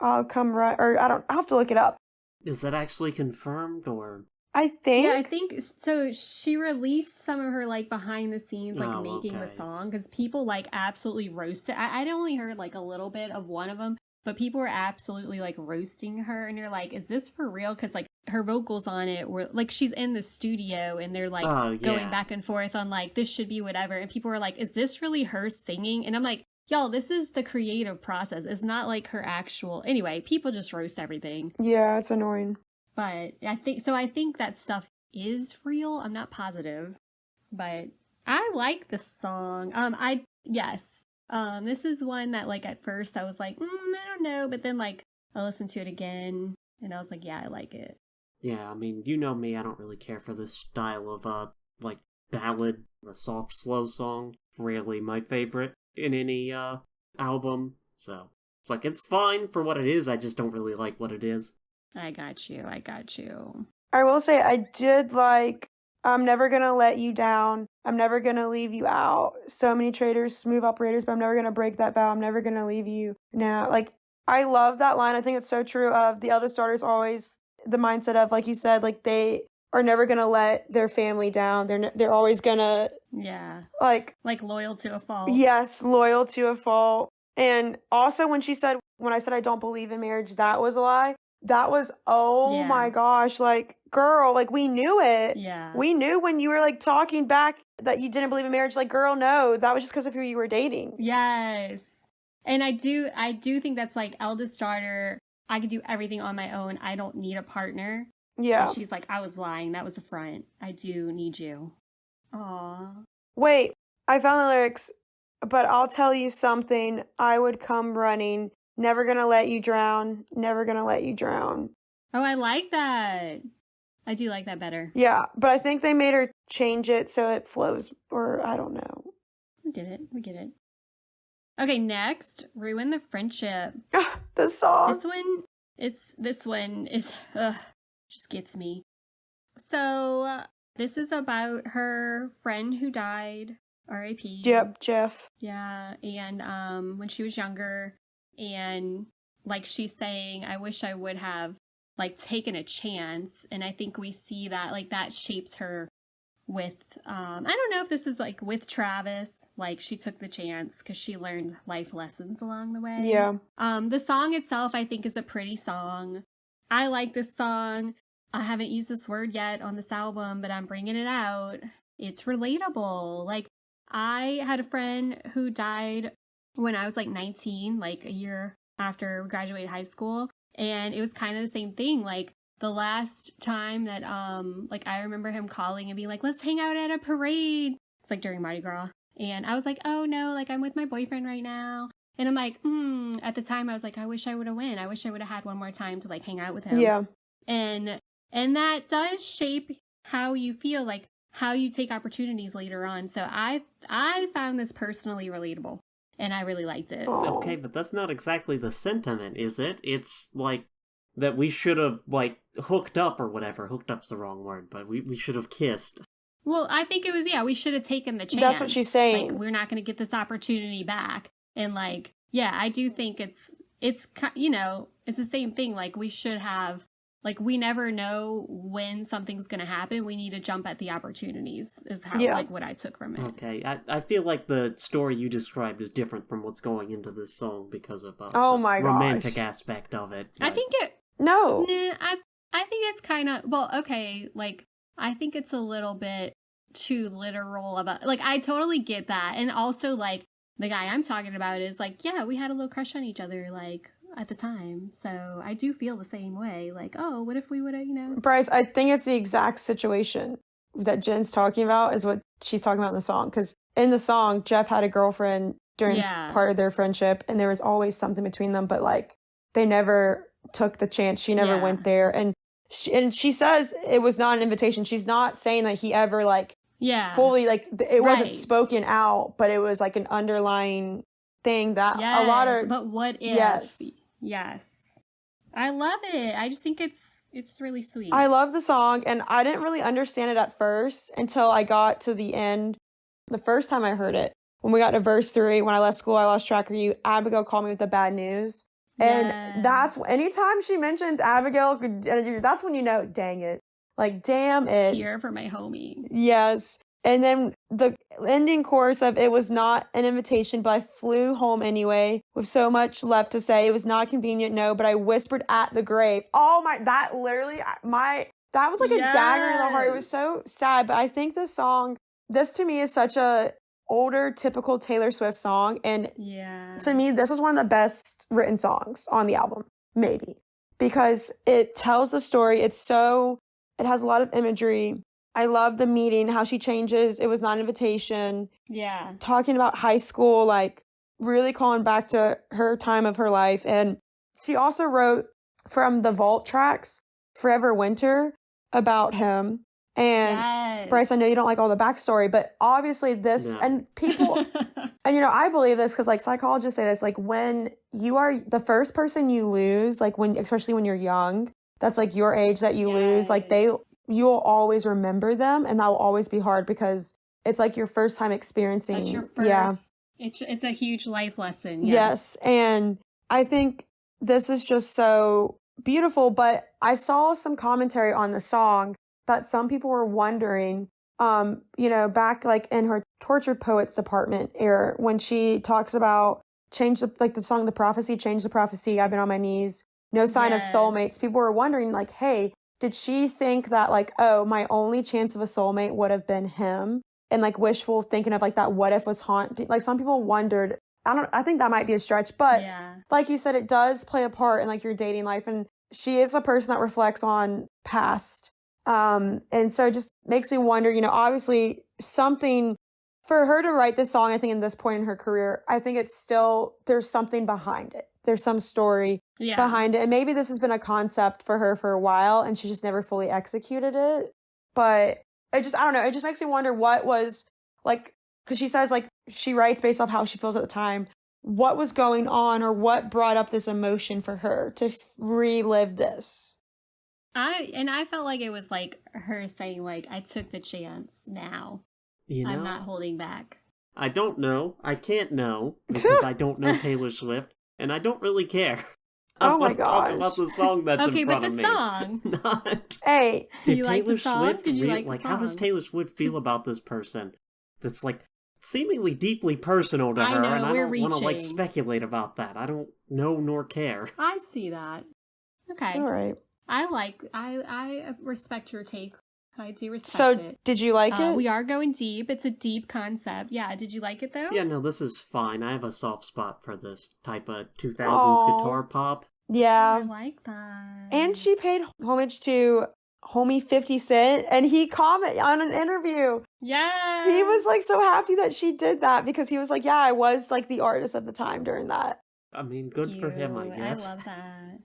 I'll come right, or I'll have to look it up. Is that actually confirmed or? I think. Yeah, I think so. She released some of her like behind the scenes, like making the song because people like absolutely roasted. I'd only heard like a little bit of one of them, but people were absolutely like roasting her, and you're like, "Is this for real?" Because like her vocals on it were like she's in the studio, and they're like going back and forth on like this should be whatever, and people were like, "Is this really her singing?" And I'm like, "Y'all, this is the creative process. It's not like her actual." Anyway, people just roast everything. Yeah, it's annoying. But I think that stuff is real. I'm not positive, but I like the song. This is one that like at first I was like, I don't know, but then like I listened to it again, and I was like, yeah, I like it. Yeah, I mean, you know me, I don't really care for this style of, like, ballad, the soft, slow song. Rarely my favorite in any, album, so it's like, it's fine for what it is, I just don't really like what it is. I got you. I will say I did like I'm never gonna let you down. I'm never gonna leave you out. So many traders, smooth operators, but I'm never gonna break that vow. I'm never gonna leave you now. Like I love that line. I think it's so true of the eldest daughter's always the mindset of, like you said, like they are never gonna let their family down. They're always gonna like loyal to a fault. Yes, loyal to a fault. And also when I said I don't believe in marriage, that was a lie. That was, oh my gosh, like, girl, like, we knew it. Yeah. We knew when you were, like, talking back that you didn't believe in marriage. Like, girl, no, that was just because of who you were dating. Yes. And I do think that's, like, eldest daughter, I can do everything on my own. I don't need a partner. Yeah. And she's like, I was lying. That was a front. I do need you. Aw. Wait, I found the lyrics, but I'll tell you something. I would come running. Never gonna let you drown. Never gonna let you drown. Oh, I like that. I do like that better. Yeah, but I think they made her change it so it flows, or I don't know. We get it. Okay, next, Ruin the Friendship. The song. This one is just gets me. So, this is about her friend who died, R.I.P. Yep, Jeff. Yeah, and when she was younger, and like she's saying, I wish I would have like taken a chance. And I think we see that like that shapes her with I don't know if this is like with Travis, like she took the chance because she learned life lessons along the way. Yeah. The song itself I think is a pretty song. I like this song. I haven't used this word yet on this album, but I'm bringing it out. It's relatable. Like I had a friend who died when I was like 19, like a year after we graduated high school. And it was kind of the same thing. Like the last time that, like I remember him calling and being like, let's hang out at a parade. It's like during Mardi Gras. And I was like, oh no, like I'm with my boyfriend right now. And I'm like, at the time I was like, I wish I would have went. I wish I would have had one more time to like hang out with him. Yeah. And that does shape how you feel, like how you take opportunities later on. So I found this personally relatable. And I really liked it. Okay, but that's not exactly the sentiment, is it? It's like that we should have, like, hooked up or whatever. Hooked up's the wrong word, but we should have kissed. Well, I think it was, we should have taken the chance. That's what she's saying. Like, we're not going to get this opportunity back. And, like, yeah, I do think it's, you know, it's the same thing. Like, we should have, like, we never know when something's going to happen. We need to jump at the opportunities is how, like, what I took from it. Okay, I feel like the story you described is different from what's going into this song because of oh the my romantic aspect of it. I think it... No. Nah, I think it's kind of... Well, okay, like, I think it's a little bit too literal about... Like, I totally get that. And also, like, the guy I'm talking about is like, yeah, we had a little crush on each other, like... at the time, so I do feel the same way, like, oh, what if we would have, you know... Bryce, I think it's the exact situation that Jen's talking about is what she's talking about in the song, because in the song, Jeff had a girlfriend during part of their friendship, and there was always something between them, but, like, they never took the chance. She never went there, and she says it was not an invitation. She's not saying that he ever, like, fully, like, it wasn't spoken out, but it was, like, an underlying thing that a lot of... But what if... Yes. I love it. I just think it's really sweet. I love the song, and I didn't really understand it at first until I got to the end. The first time I heard it, when we got to verse 3, when I left school, I lost track of you. Abigail called me with the bad news. And that's, anytime she mentions Abigail, that's when you know, dang it. Like, damn it. Here for my homie. Yes. And then the ending chorus of it was not an invitation, but I flew home anyway with so much left to say. It was not convenient, no, but I whispered at the grave. Oh my, that literally, that was like a dagger in the heart. It was so sad, but I think this to me is such a older, typical Taylor Swift song. And to me, this is one of the best written songs on the album, maybe, because it tells the story. It has a lot of imagery. I love the meeting, how she changes. It was not an invitation. Yeah. Talking about high school, like really calling back to her time of her life. And she also wrote from the Vault tracks, Forever Winter, about him. And Yes. Bryce, I know you don't like all the backstory, but obviously this, No. and people, and I believe this because like psychologists say this, like when you are the first person you lose, like especially when you're young, that's like your age that you lose, like you'll always remember them, and that will always be hard because it's like your first time experiencing. That's your first. Yeah. It's a huge life lesson. Yes. And I think this is just so beautiful, but I saw some commentary on the song that some people were wondering, back like in her Tortured Poets department era, when she talks about the song, The Prophecy, Change the Prophecy, I've Been on My Knees, No Sign of Soulmates. People were wondering like, hey, did she think that like, oh, my only chance of a soulmate would have been him? And like wishful thinking of like that what if was haunting. Like some people wondered, I think that might be a stretch, but like you said, it does play a part in like your dating life. And she is a person that reflects on past. And so it just makes me wonder, obviously something for her to write this song, I think in this point in her career, I think it's still, there's something behind it. There's some story behind it. And maybe this has been a concept for her for a while and she just never fully executed it. But I don't know. It just makes me wonder what was like, because she says like she writes based off how she feels at the time. What was going on or what brought up this emotion for her to relive this? I felt like it was like her saying like, I took the chance now. I'm not holding back. I don't know. I can't know because I don't know Taylor Swift and I don't really care. Oh my gosh. Talk about the song that's in front of me. Okay, but the song. Not. Hey. Did you Taylor like the song? Swift Did you like the like song? how does Taylor Swift feel about this person? That's like seemingly deeply personal to I her, know, and I we're don't want to like reaching. speculate about that. I don't know nor care. I see that. Okay. All right. I respect your take. I do respect it. So, did you like it? We are going deep. It's a deep concept. Yeah, did you like it though? Yeah, no, this is fine. I have a soft spot for this type of 2000s guitar pop. Yeah. I like that. And she paid homage to homie 50 Cent, and he commented on an interview. Yeah. He was like so happy that she did that because he was like, yeah, I was like the artist of the time during that. I mean, good for him, I guess. I love that.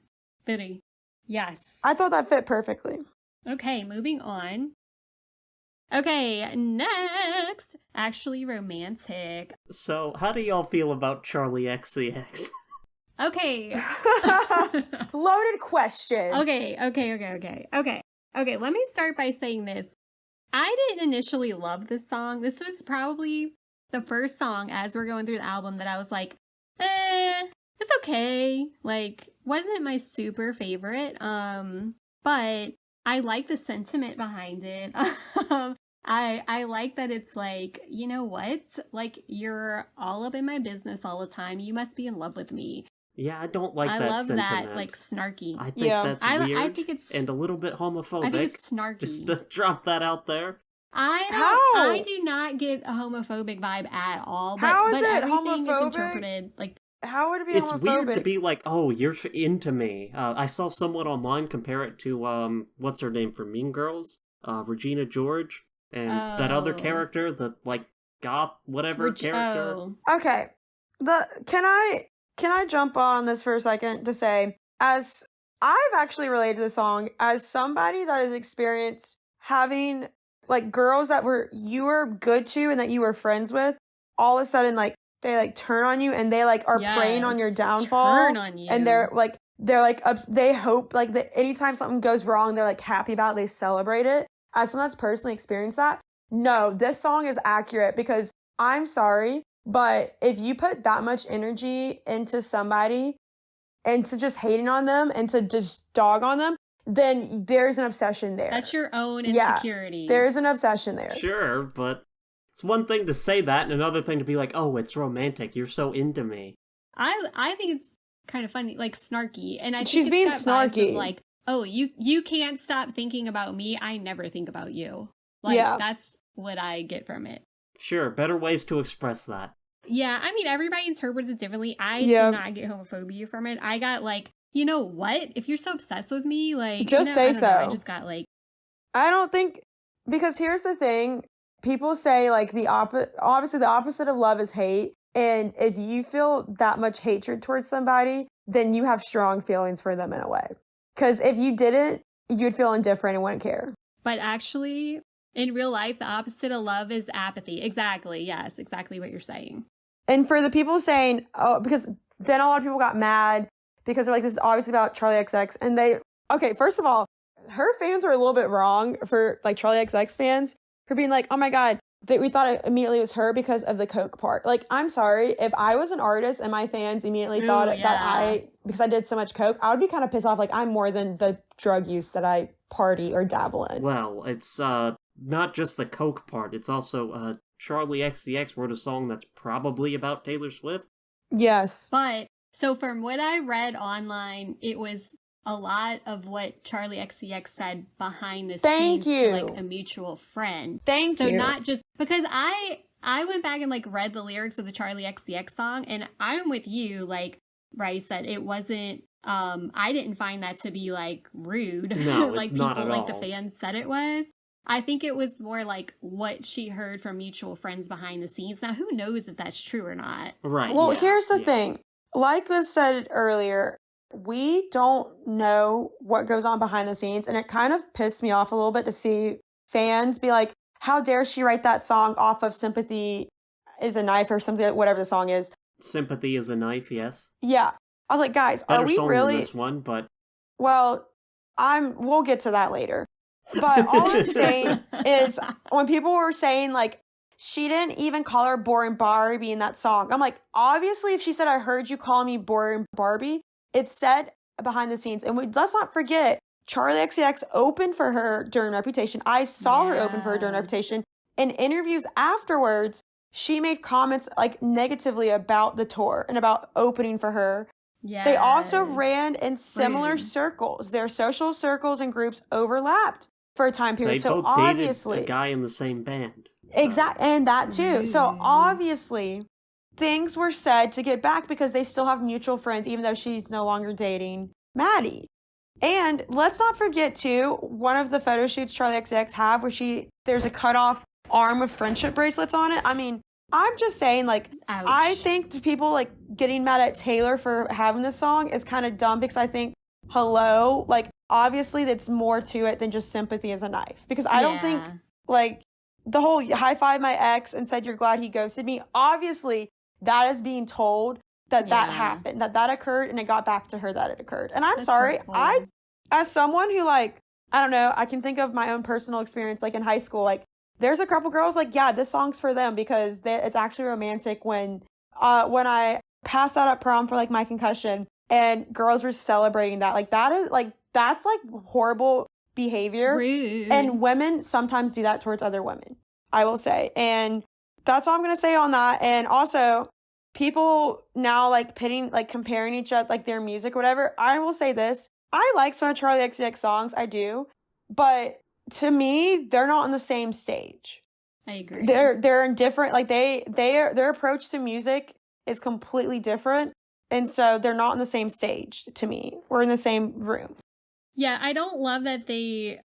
Biddy. Yes. I thought that fit perfectly. Okay, moving on. Okay, next. Actually romantic. So, how do y'all feel about Charlie XCX? Okay. Loaded question. Okay, let me start by saying this. I didn't initially love this song. This was probably the first song as we're going through the album that I was like, it's okay. Like, wasn't my super favorite. But I like the sentiment behind it. I like that it's like, you know what? Like, you're all up in my business all the time. You must be in love with me. Yeah, I don't like that I love sentiment. that, like, snarky. I think that's weird I think it's, and a little bit homophobic. I think it's snarky. Just to drop that out there. I do not get a homophobic vibe at all. But, How is but it everything homophobic? is interpreted like. How would it be It's homophobic? weird to be like, oh, you're into me. I saw someone online compare it to, what's her name from Mean Girls? Regina George. And that other character, the, like, goth, whatever character. Oh. Okay. Can I jump on this for a second to say, as I've actually related to the song as somebody that has experienced having like girls that you were good to and that you were friends with, all of a sudden like they like turn on you and they like are preying on your downfall. Turn on you. And they're like they hope like that anytime something goes wrong, they're like happy about it, they celebrate it. As someone that's personally experienced that, no, this song is accurate because I'm sorry, but if you put that much energy into somebody and to just hating on them and to just dog on them, then there's an obsession there. That's your own insecurity. Yeah, there's an obsession there. Sure, but it's one thing to say that and another thing to be like, oh, it's romantic. You're so into me. I think it's kind of funny, like snarky. And I think she's being snarky. Like, oh, you can't stop thinking about me. I never think about you. Like, that's what I get from it. Sure, better ways to express that. Yeah, I mean, everybody interprets it differently. I did not get homophobia from it. I got like, you know what? If you're so obsessed with me, like, just say so. I just got like, I don't think, because here's the thing. People say like obviously the opposite of love is hate. And if you feel that much hatred towards somebody, then you have strong feelings for them in a way. Because if you didn't, you'd feel indifferent and wouldn't care. But actually, in real life, the opposite of love is apathy. Exactly. Yes, exactly what you're saying. And for the people saying, oh, because then a lot of people got mad because they're like, this is obviously about Charlie XX. And okay, first of all, her fans were a little bit wrong for like Charlie XX fans for being like, oh my God, we thought it immediately was her because of the Coke part. Like, I'm sorry, if I was an artist and my fans immediately thought that because I did so much Coke, I would be kind of pissed off. Like, I'm more than the drug use that I party or dabble in. Well, it's not just the Coke part. It's also Charlie XCX wrote a song that's probably about Taylor Swift. Yes. But, so from what I read online, it was a lot of what Charlie XCX said behind the scenes to like a mutual friend. Thank you. So not just because I went back and like read the lyrics of the Charlie XCX song, and I'm with you, like Bryce, that it wasn't. I didn't find that to be like rude. No, like it's not people at like all. the fans said it was. I think it was more like what she heard from mutual friends behind the scenes. Now, who knows if that's true or not? Right. Well, yeah, here's the thing. Like was said earlier, we don't know what goes on behind the scenes, and it kind of pissed me off a little bit to see fans be like, how dare she write that song off of Sympathy is a Knife or something, whatever the song is. Sympathy is a Knife, yes. Yeah. I was like, guys, Better are we song really than this one, but well, we'll get to that later. But all I'm saying is when people were saying like she didn't even call her boring Barbie in that song. I'm like, obviously if she said I heard you call me boring Barbie, it's said behind the scenes. And let's not forget, Charlie XCX opened for her during Reputation. I saw her open for her during Reputation. In interviews afterwards, she made comments like negatively about the tour and about opening for her. Yeah. They also ran in similar circles. Their social circles and groups overlapped for a time period. They so both obviously dated a guy in the same band. So. Exactly, and that too. So obviously things were said to get back because they still have mutual friends, even though she's no longer dating Maddie. And let's not forget too, one of the photo shoots Charlie XCX have where there's a cut off arm with friendship bracelets on it. I mean, I'm just saying, like, ouch. I think people like getting mad at Taylor for having this song is kind of dumb because I think, hello, like, obviously that's more to it than just Sympathy is a Knife. Because I don't think, like, the whole high five my ex and said you're glad he ghosted me, obviously that is being told that happened, that occurred, and it got back to her that it occurred. And I'm sorry, as someone who, like, I don't know, I can think of my own personal experience, like, in high school, like, there's a couple girls like, yeah, this song's for them because it's actually romantic when I passed out at prom for like my concussion and girls were celebrating that. Like that's like horrible behavior. Rude. And women sometimes do that towards other women, I will say. And that's all I'm going to say on that. And also people now like comparing each other, like their music or whatever. I will say this. I like some of Charli XCX songs. I do. But to me, they're not on the same stage. I agree. They're in different, like their approach to music is completely different, and so they're not on the same stage to me. We're in the same room. Yeah, I don't love that they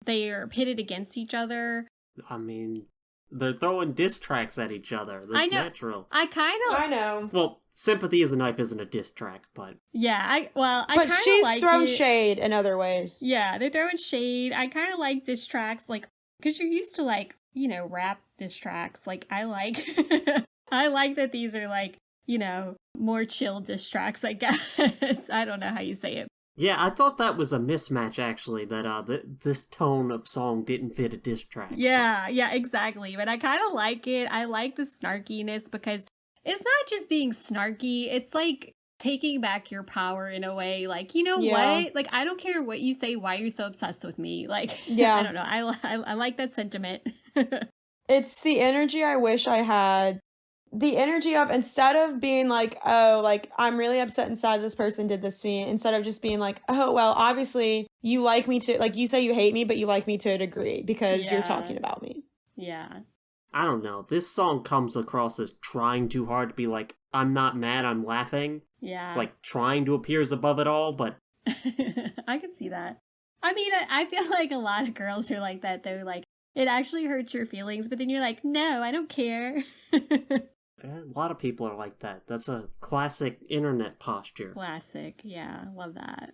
are pitted against each other. I mean, they're throwing diss tracks at each other. That's natural. I know. Well, Sympathy is a Knife isn't a diss track, but yeah, but she's thrown shade in other ways. Yeah, they're throwing shade. I kind of like diss tracks, like, because you're used to, like, you know, rap diss tracks. Like, I like I like that these are, like, you know, more chill diss tracks, I guess. I don't know how you say it. Yeah, I thought that was a mismatch, actually, that this tone of song didn't fit a diss track. Yeah, exactly. But I kind of like it. I like the snarkiness because it's not just being snarky. It's like taking back your power in a way. Like, you know what? Like, I don't care what you say, why you're so obsessed with me. Like, I don't know. I like that sentiment. It's the energy I wish I had. The energy of, instead of being like, oh, like, I'm really upset and sad this person did this to me, instead of just being like, oh, well, obviously you like me to, like, you say you hate me, but you like me to a degree because you're talking about me. Yeah. I don't know. This song comes across as trying too hard to be like, I'm not mad, I'm laughing. Yeah. It's like trying to appear as above it all, but... I can see that. I mean, I feel like a lot of girls are like that, though. Like, it actually hurts your feelings, but then you're like, no, I don't care. A lot of people are like that. That's a classic internet posture. Classic. Yeah, love that.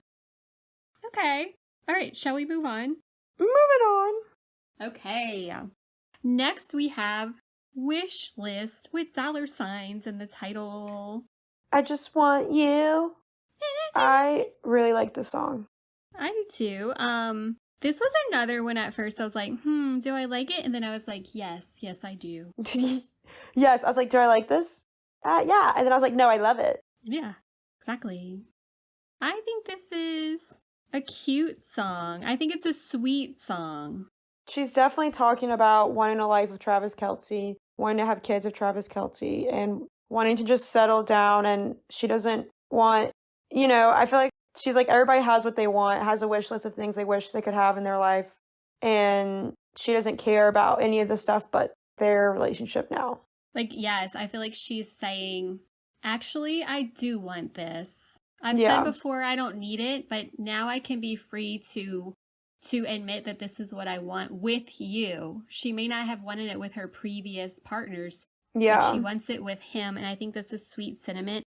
Okay. All right, shall we move on? Moving on. Okay. Next we have Wish List with dollar signs in the title. I just want you. I really like this song. I do too. This was another one at first I was like, do I like it? And then I was like, yes, I do. Yes, I was like, do I like this? Yeah. And then I was like, no, I love it. Yeah, exactly. I think this is a cute song. I think it's a sweet song. She's definitely talking about wanting a life of Travis Kelce, wanting to have kids of Travis Kelce, and wanting to just settle down. And she doesn't want, I feel like she's like, everybody has what they want, has a wish list of things they wish they could have in their life. And she doesn't care about any of the stuff but their relationship now. Like, yes, I feel like she's saying, actually, I do want this. I've Yeah. said before I don't need it, but now I can be free to admit that this is what I want with you. She may not have wanted it with her previous partners, but Yeah. she wants it with him, and I think that's a sweet sentiment.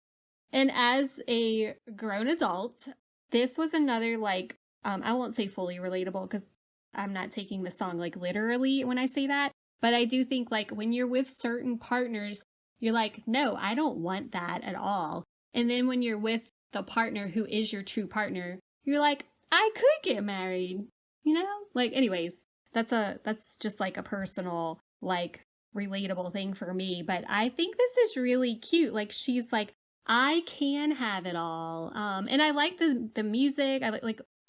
And as a grown adult, this was another, like, I won't say fully relatable because I'm not taking the song, like, literally when I say that, but I do think, like, when you're with certain partners, you're like, no, I don't want that at all. And then when you're with the partner who is your true partner, you're like, I could get married, Like, anyways, that's just, like, a personal, like, relatable thing for me, but I think this is really cute. Like, she's like, I can have it all. And I like the music.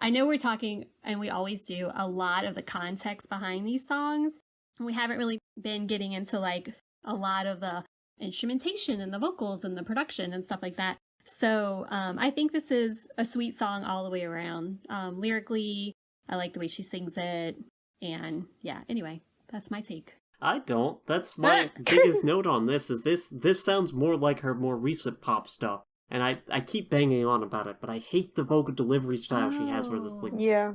I know we're talking, and we always do, a lot of the context behind these songs. And we haven't really been getting into, like, a lot of the instrumentation and the vocals and the production and stuff like that. So I think this is a sweet song all the way around. Lyrically, I like the way she sings it. And yeah, anyway, that's my take. I don't. That's my biggest note on this is this sounds more like her more recent pop stuff. And I keep banging on about it, but I hate the vocal delivery style she has where there's like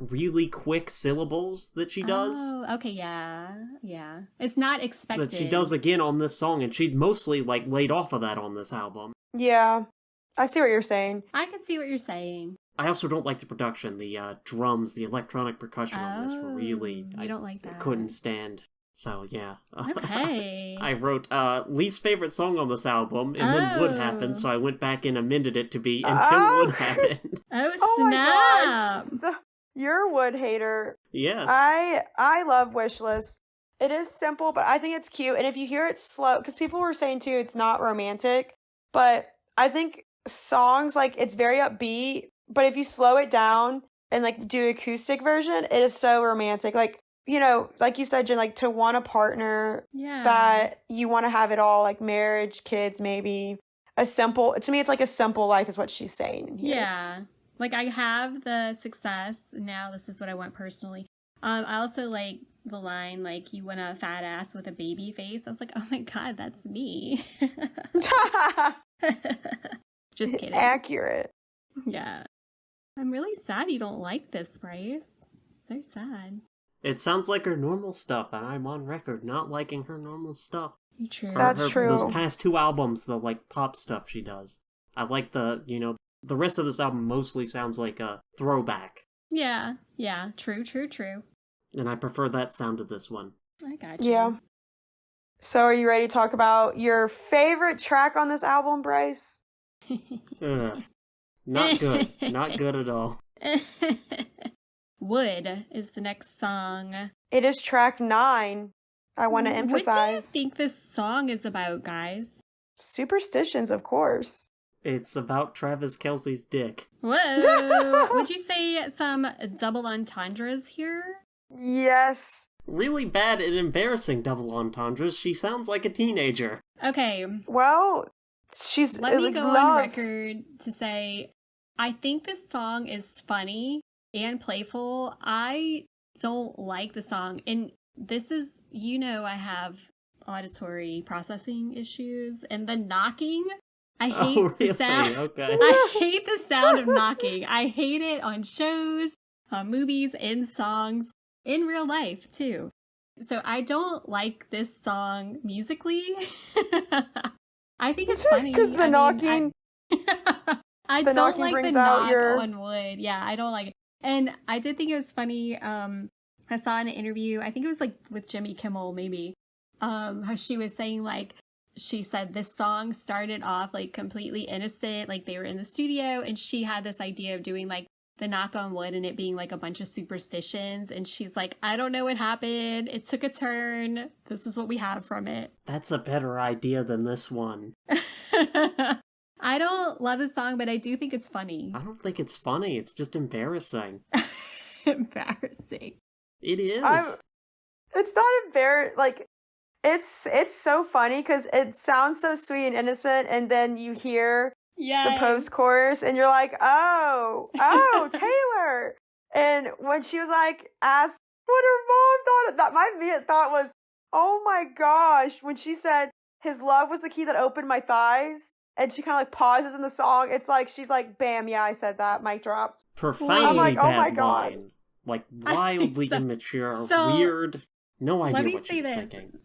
really quick syllables that she does. Oh, okay, yeah. It's not expected. That she does again on this song, and she'd mostly like laid off of that on this album. Yeah. I see what you're saying. I can see what you're saying. I also don't like the production. The drums, the electronic percussion on this were really... I don't like that. Couldn't stand. So, yeah. Okay. I wrote least favorite song on this album, and then Would Happen, so I went back and amended it to be Until Would Happen. Oh, snap! My gosh. You're a Would hater. Yes. I love Wishlist. It is simple, but I think it's cute. And if you hear it slow, because people were saying, too, it's not romantic, but I think songs, like, it's very upbeat, but if you slow it down and, like, do acoustic version, it is so romantic. Like, like you said, Jen, like, to want a partner that you want to have it all, like marriage, kids, maybe to me, it's like a simple life is what she's saying in here. Yeah. Like, I have the success. Now this is what I want personally. I also like the line, like, you want a fat ass with a baby face. I was like, oh my God, that's me. Just kidding. Accurate. Yeah. I'm really sad you don't like this, Bryce. So sad. It sounds like her normal stuff, and I'm on record not liking her normal stuff. True. That's true. Those past two albums, the, like, pop stuff she does. I like the rest of this album mostly sounds like a throwback. Yeah. True. And I prefer that sound to this one. I got you. Yeah. So are you ready to talk about your favorite track on this album, Bryce? Not good. Not good at all. Would is the next song. It is track 9. I want to emphasize. What do you think this song is about, guys? Superstitions, of course. It's about Travis Kelce's dick. Whoa! Would you say some double entendres here? Yes. Really bad and embarrassing double entendres. She sounds like a teenager. Okay. Well, she's... Let me go on record to say, I think this song is funny and playful. I don't like the song. And this is, I have auditory processing issues. And the knocking, I hate the sound. Okay. I hate the sound of knocking. I hate it on shows, movies, in songs, in real life, too. So I don't like this song musically. I think it's funny. Because the knocking, I the don't knocking like the brings out knock your. on wood. Yeah, I don't like it. And I did think it was funny. I saw in an interview, I think it was like with Jimmy Kimmel, maybe, how she was saying like, she said this song started off like completely innocent, like they were in the studio and she had this idea of doing like the knock on wood and it being like a bunch of superstitions. And she's like, I don't know what happened. It took a turn. This is what we have from it. That's a better idea than this one. I don't love the song, but I do think it's funny. I don't think it's funny. It's just embarrassing. Embarrassing. It is. It's not embarrassing. Like, it's so funny because it sounds so sweet and innocent, and then you hear the post-chorus, and you're like, oh, Taylor. And when she was like, asked what her mom thought, that my immediate thought was, oh my gosh, when she said, his love was the key that opened my thighs, and she kind of like pauses in the song, it's like, she's like, bam, yeah, I said that, mic drop. Profoundly I'm like, bad oh my God. line. Like, wildly immature, weird. No idea let me what say she was this. thinking.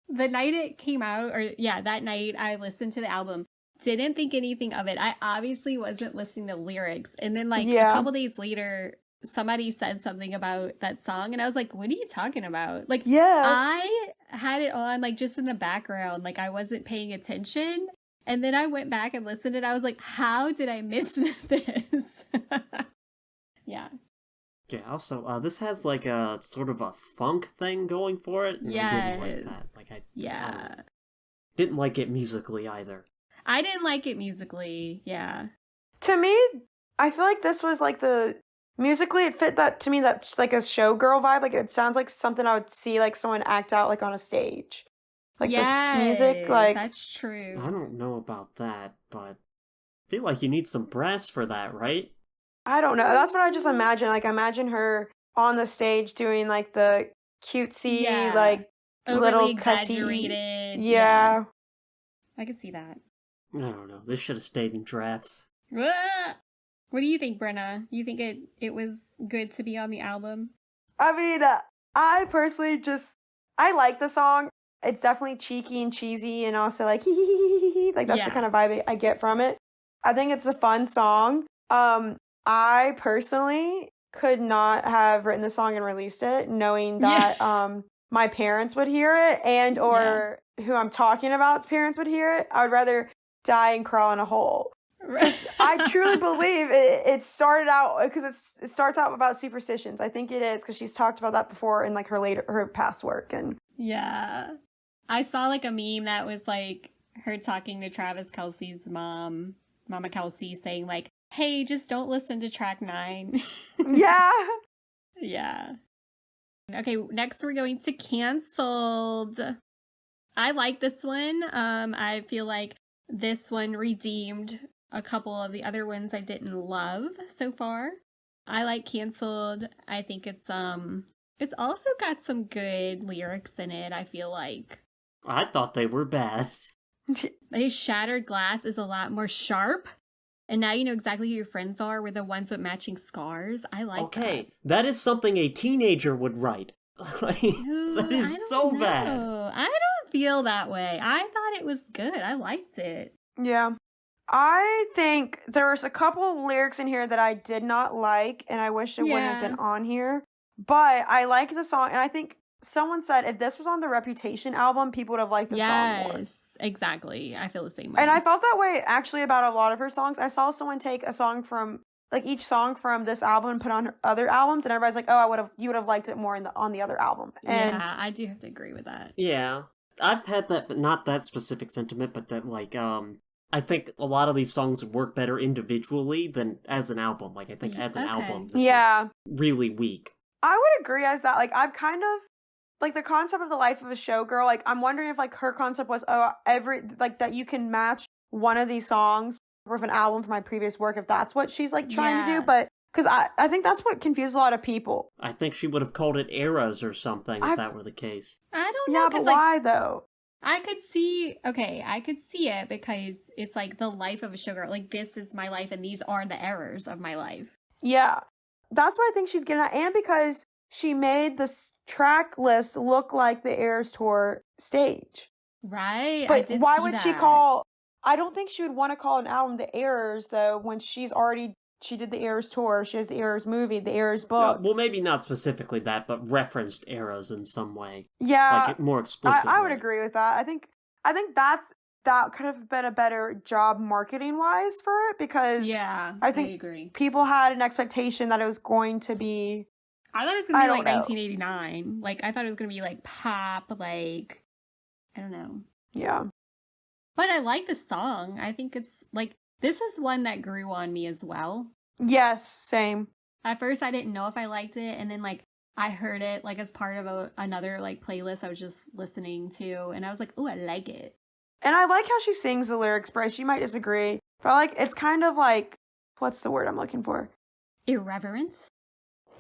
The night it came out, that night I listened to the album, didn't think anything of it. I obviously wasn't listening to lyrics. And then like a couple days later, somebody said something about that song and I was like, what are you talking about? Like, I had it on like just in the background, like I wasn't paying attention. And then I went back and listened and I was like, how did I miss this? Yeah. Yeah, also, this has like a sort of a funk thing going for it. And I didn't like that. Like, I didn't like it musically either. I didn't like it musically, yeah. To me, I feel like this was like musically it fit that, to me, that's like a showgirl vibe. Like it sounds like something I would see like someone act out like on a stage. Like this music, like... that's true. I don't know about that, but I feel like you need some brass for that, right? I don't know. That's what I just imagine. Like, imagine her on the stage doing, like, the cutesy, like, overly little exaggerated. Yeah. I could see that. I don't know. This should have stayed in drafts. What do you think, Brenna? You think it was good to be on the album? I mean, I personally I like the song. It's definitely cheeky and cheesy and also, like, like, that's the kind of vibe I get from it. I think it's a fun song. I personally could not have written the song and released it knowing that my parents would hear it and or who I'm talking about's parents would hear it. I would rather die and crawl in a hole. Because I truly believe it started out, because it starts out about superstitions. I think it is, because she's talked about that before in like her past work. And yeah. I saw like a meme that was like her talking to Travis Kelce's mom, Mama Kelsey, saying like, hey, just don't listen to track 9. Yeah. Yeah. Okay, next we're going to Canceled. I like this one. I feel like this one redeemed a couple of the other ones I didn't love so far. I like Canceled. I think it's also got some good lyrics in it, I feel like. I thought they were bad. Like, Shattered Glass is a lot more sharp. And now you know exactly who your friends are. We're the ones with matching scars. I like that. Okay, that is something a teenager would write. That is so bad. I don't feel that way. I thought it was good. I liked it. Yeah. I think there's a couple lyrics in here that I did not like, and I wish it wouldn't have been on here. But I like the song, and I think someone said if this was on the Reputation album, people would have liked the song more. Yes, exactly. I feel the same way. And I felt that way actually about a lot of her songs. I saw someone take a song from, like, each song from this album and put on her other albums, and everybody's like, oh, you would have liked it more on the other album. And yeah, I do have to agree with that. Yeah. I've had that, but not that specific sentiment, but that, like, I think a lot of these songs work better individually than as an album. Like, I think as an album, this is really weak. I would agree as that. Like, I've kind of, like, the concept of the life of a showgirl, like, I'm wondering if, like, her concept was, that you can match one of these songs with an album from my previous work, if that's what she's, like, trying to do. But, because I think that's what confused a lot of people. I think she would have called it Eras or something if that were the case. I don't know. Yeah, but why, though? I could see it because it's, like, the life of a showgirl. Like, this is my life, and these are the errors of my life. Yeah. That's what I think she's getting at. And because she made this track list look like the Eras Tour stage. Right. But why would she call I don't think she would want to call an album The Errors, though, when she did the Errors tour, she has the Errors movie, the Errors book. Well, maybe not specifically that, but referenced eras in some way. Yeah. Like, more explicitly. I would agree with that. I think that could have been a better job marketing-wise for it, because I think agree. people had an expectation that it was going to be... I thought it was going to be like 1989. Like, I thought it was going to be like pop, like, I don't know. Yeah. But I like the song. I think it's, like, this is one that grew on me as well. Yes, same. At first, I didn't know if I liked it, and then, like, I heard it, like, as part of another, like, playlist I was just listening to, and I was like, oh, I like it. And I like how she sings the lyrics, Bryce. You might disagree, but it's kind of like, what's the word I'm looking for? Irreverence?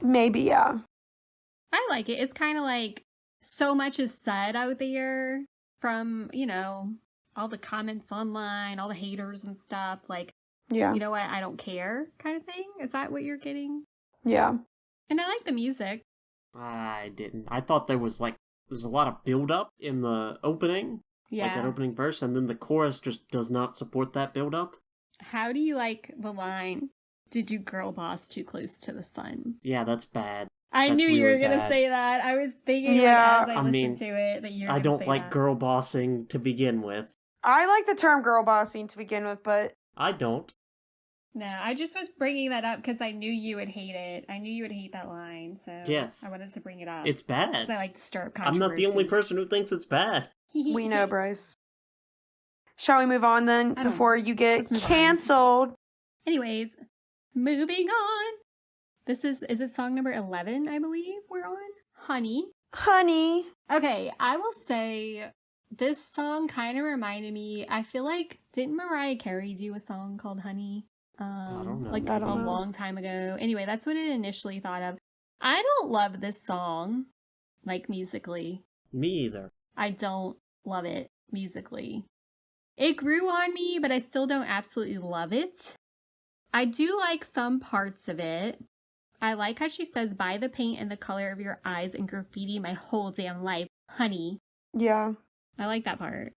Maybe, yeah. I like it. It's kind of like, so much is said out there from, all the comments online, all the haters and stuff, like, yeah, you know what, I don't care kind of thing. Is that what you're getting? Yeah. And I like the music. I didn't. I thought there's a lot of build-up in the opening. Yeah. Like that opening verse, and then the chorus just does not support that build-up. How do you like the line, did you girl boss too close to the sun? Yeah, that's bad. I knew you were going to say that. I was thinking as I listened to it that you were going to say that. I don't like girl bossing to begin with. I like the term girl bossing to begin with, but... I don't. No, I just was bringing that up because I knew you would hate it. I knew you would hate that line, so yes. I wanted to bring it up. It's bad. Because I like to stir up controversy. I'm not the only person who thinks it's bad. We know, Bryce. Shall we move on then, before you get canceled? Anyways, moving on. Is it song number 11, I believe we're on? Honey. Honey. Okay, I will say... this song kind of reminded me, I feel like, didn't Mariah Carey do a song called Honey? I don't know. Like, a long time ago. Anyway, that's what it initially thought of. I don't love this song, like, musically. Me either. I don't love it musically. It grew on me, but I still don't absolutely love it. I do like some parts of it. I like how she says, buy the paint and the color of your eyes and graffiti my whole damn life, honey. Yeah. I like that part.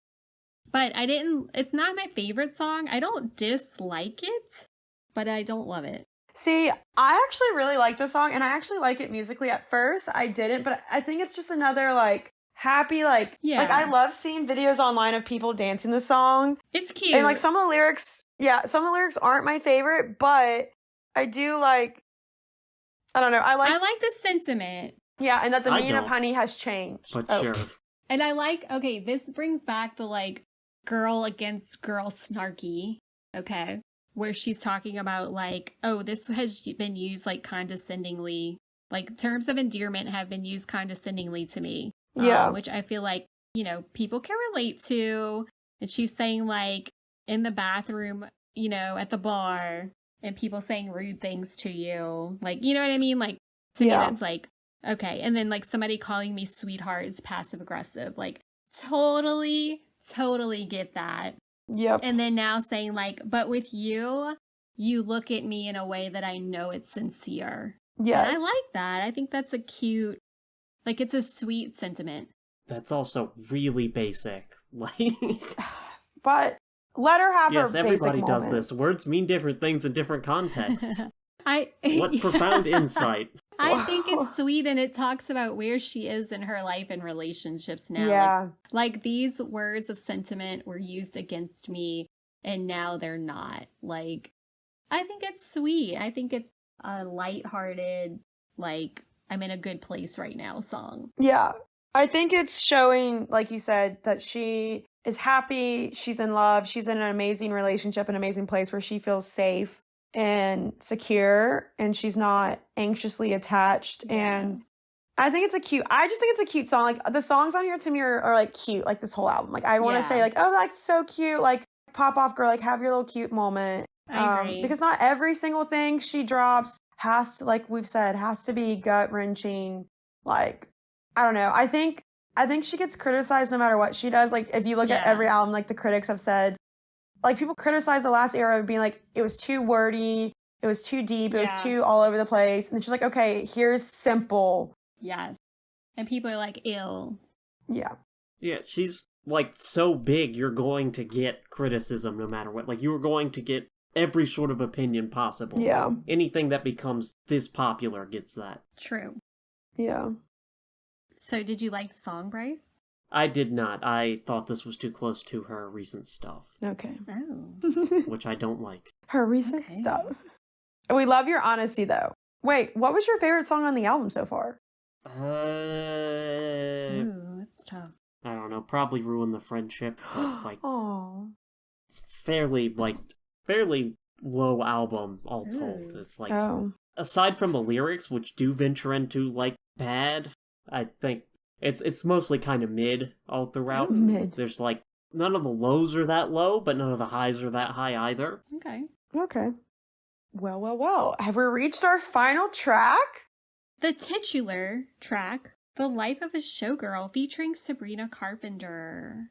But it's not my favorite song. I don't dislike it, but I don't love it. See, I actually really like this song, and I actually like it musically. At first, I didn't, but I think it's just another, like, happy, like... yeah. Like, I love seeing videos online of people dancing the song. It's cute. And, like, some of the lyrics aren't my favorite, but I do, like... I don't know, I like the sentiment. Yeah, and that the meaning of honey has changed. But sure. And I like, okay, this brings back the, like, girl against girl snarky, okay? Where she's talking about, like, oh, this has been used, like, condescendingly. Like, terms of endearment have been used condescendingly to me. Yeah. Which I feel like, people can relate to. And she's saying, like, in the bathroom, at the bar, and people saying rude things to you. Like, you know what I mean? Like, to me, that's, like, okay. And then, like, somebody calling me sweetheart is passive aggressive. Like, totally get that. Yep. And then now saying, like, but with you look at me in a way that I know it's sincere. Yes. And I like that. I think that's a cute, like, it's a sweet sentiment. That's also really basic. Like, but let her have her basic moment. Yes, everybody does this. Words mean different things in different contexts. What profound insight. I think it's sweet, and it talks about where she is in her life and relationships now. Yeah. Like these words of sentiment were used against me, and now they're not. Like, I think it's sweet. I think it's a lighthearted, like, I'm in a good place right now song. Yeah. I think it's showing, like you said, that she is happy, she's in love, she's in an amazing relationship, an amazing place where she feels safe and secure, and she's not anxiously attached. Yeah. And I just think it's a cute song. Like, the songs on here to me are like cute, like this whole album. Like, I want to say, like, oh, that's so cute. Like, pop off, girl, like, have your little cute moment. I agree. Because not every single thing she drops has to, like we've said, has to be gut-wrenching. Like, I don't know. I think she gets criticized no matter what she does. Like, if you look at every album, like, the critics have said, like, people criticize the last era of being like, it was too wordy, it was too deep, it was too all over the place. And she's like, okay, here's simple. Yes. And people are like, ill. Yeah. Yeah, she's like so big, you're going to get criticism no matter what. Like, you're going to get every sort of opinion possible. Yeah. Anything that becomes this popular gets that. True. Yeah. So did you like the song, Bryce? I did not. I thought this was too close to her recent stuff, Okay. Oh. which I don't like. Her recent Okay. stuff. We love your honesty, though. Wait, what was your favorite song on the album so far? Ooh, it's tough. I don't know. Probably Ruin the Friendship, but like Oh. it's fairly low album all told. Ooh. It's like Oh. aside from the lyrics, which do venture into like bad, I think it's mostly kind of mid all throughout. Mid. There's like none of the lows are that low, but none of the highs are that high either. Okay. Okay. Well. Have we reached our final track? The titular track, The Life of a Showgirl, featuring Sabrina Carpenter.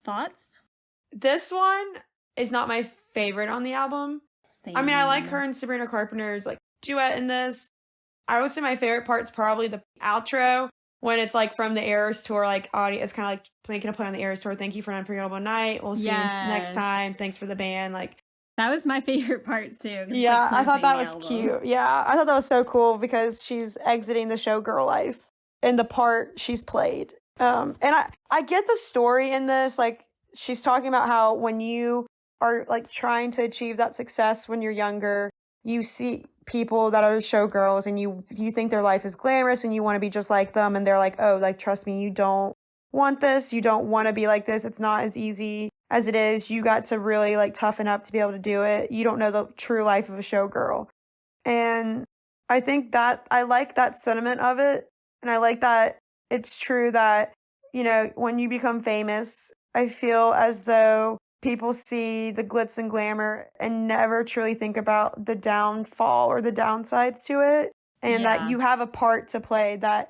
Thoughts? This one is not my favorite on the album. Same. I mean, I like her and Sabrina Carpenter's like duet in this. I would say my favorite part's probably the outro when it's like from the Eras tour, like audio. It's kind of like making a play on the Eras tour. Thank you for an unforgettable night. We'll see you next time. Thanks for the band. Like That was my favorite part too. yeah, I thought that was cute. Yeah, I thought that was so cool because she's exiting the showgirl life and the part she's played. And I get the story in this. Like she's talking about how when you are like trying to achieve that success when you're younger, you see people that are showgirls and you think their life is glamorous and you want to be just like them, and they're like, oh, like trust me, you don't want this, you don't want to be like this, it's not as easy as it is, you got to really like toughen up to be able to do it, you don't know the true life of a showgirl. And I think that I like that sentiment of it, and I like that it's true that, you know, when you become famous, I feel as though people see the glitz and glamour and never truly think about the downfall or the downsides to it, and that you have a part to play. That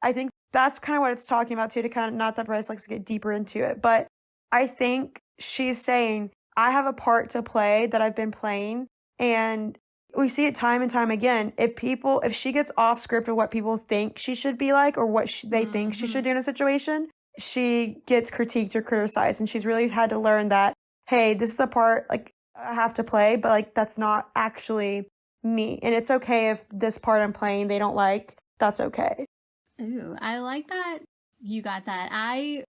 I think that's kind of what it's talking about too, to kind of, not that Bryce likes to get deeper into it, but I think she's saying, I have a part to play that I've been playing. And we see it time and time again. If she gets off script of what people think she should be like, or what they think she should do in a situation, she gets critiqued or criticized. And she's really had to learn that, hey, this is the part like I have to play, but like that's not actually me. And it's okay if this part I'm playing they don't like. That's okay. Ooh, I like that you got that. I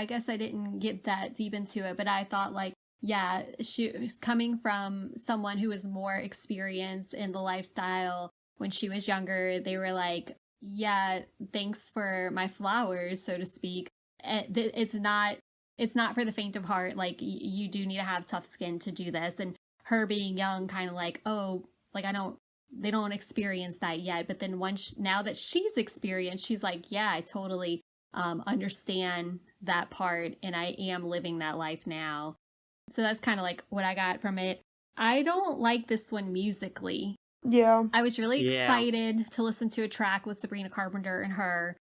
guess I didn't get that deep into it, but I thought like, yeah, she was coming from someone who was more experienced in the lifestyle. When she was younger, they were like, yeah, thanks for my flowers, so to speak. It's not for the faint of heart. Like you do need to have tough skin to do this. And her being young, kind of like, oh, like they don't experience that yet. But then now that she's experienced, she's like, yeah, I totally understand that part, and I am living that life now. So that's kind of like what I got from it. I don't like this one musically. Yeah. I was really excited to listen to a track with Sabrina Carpenter and her,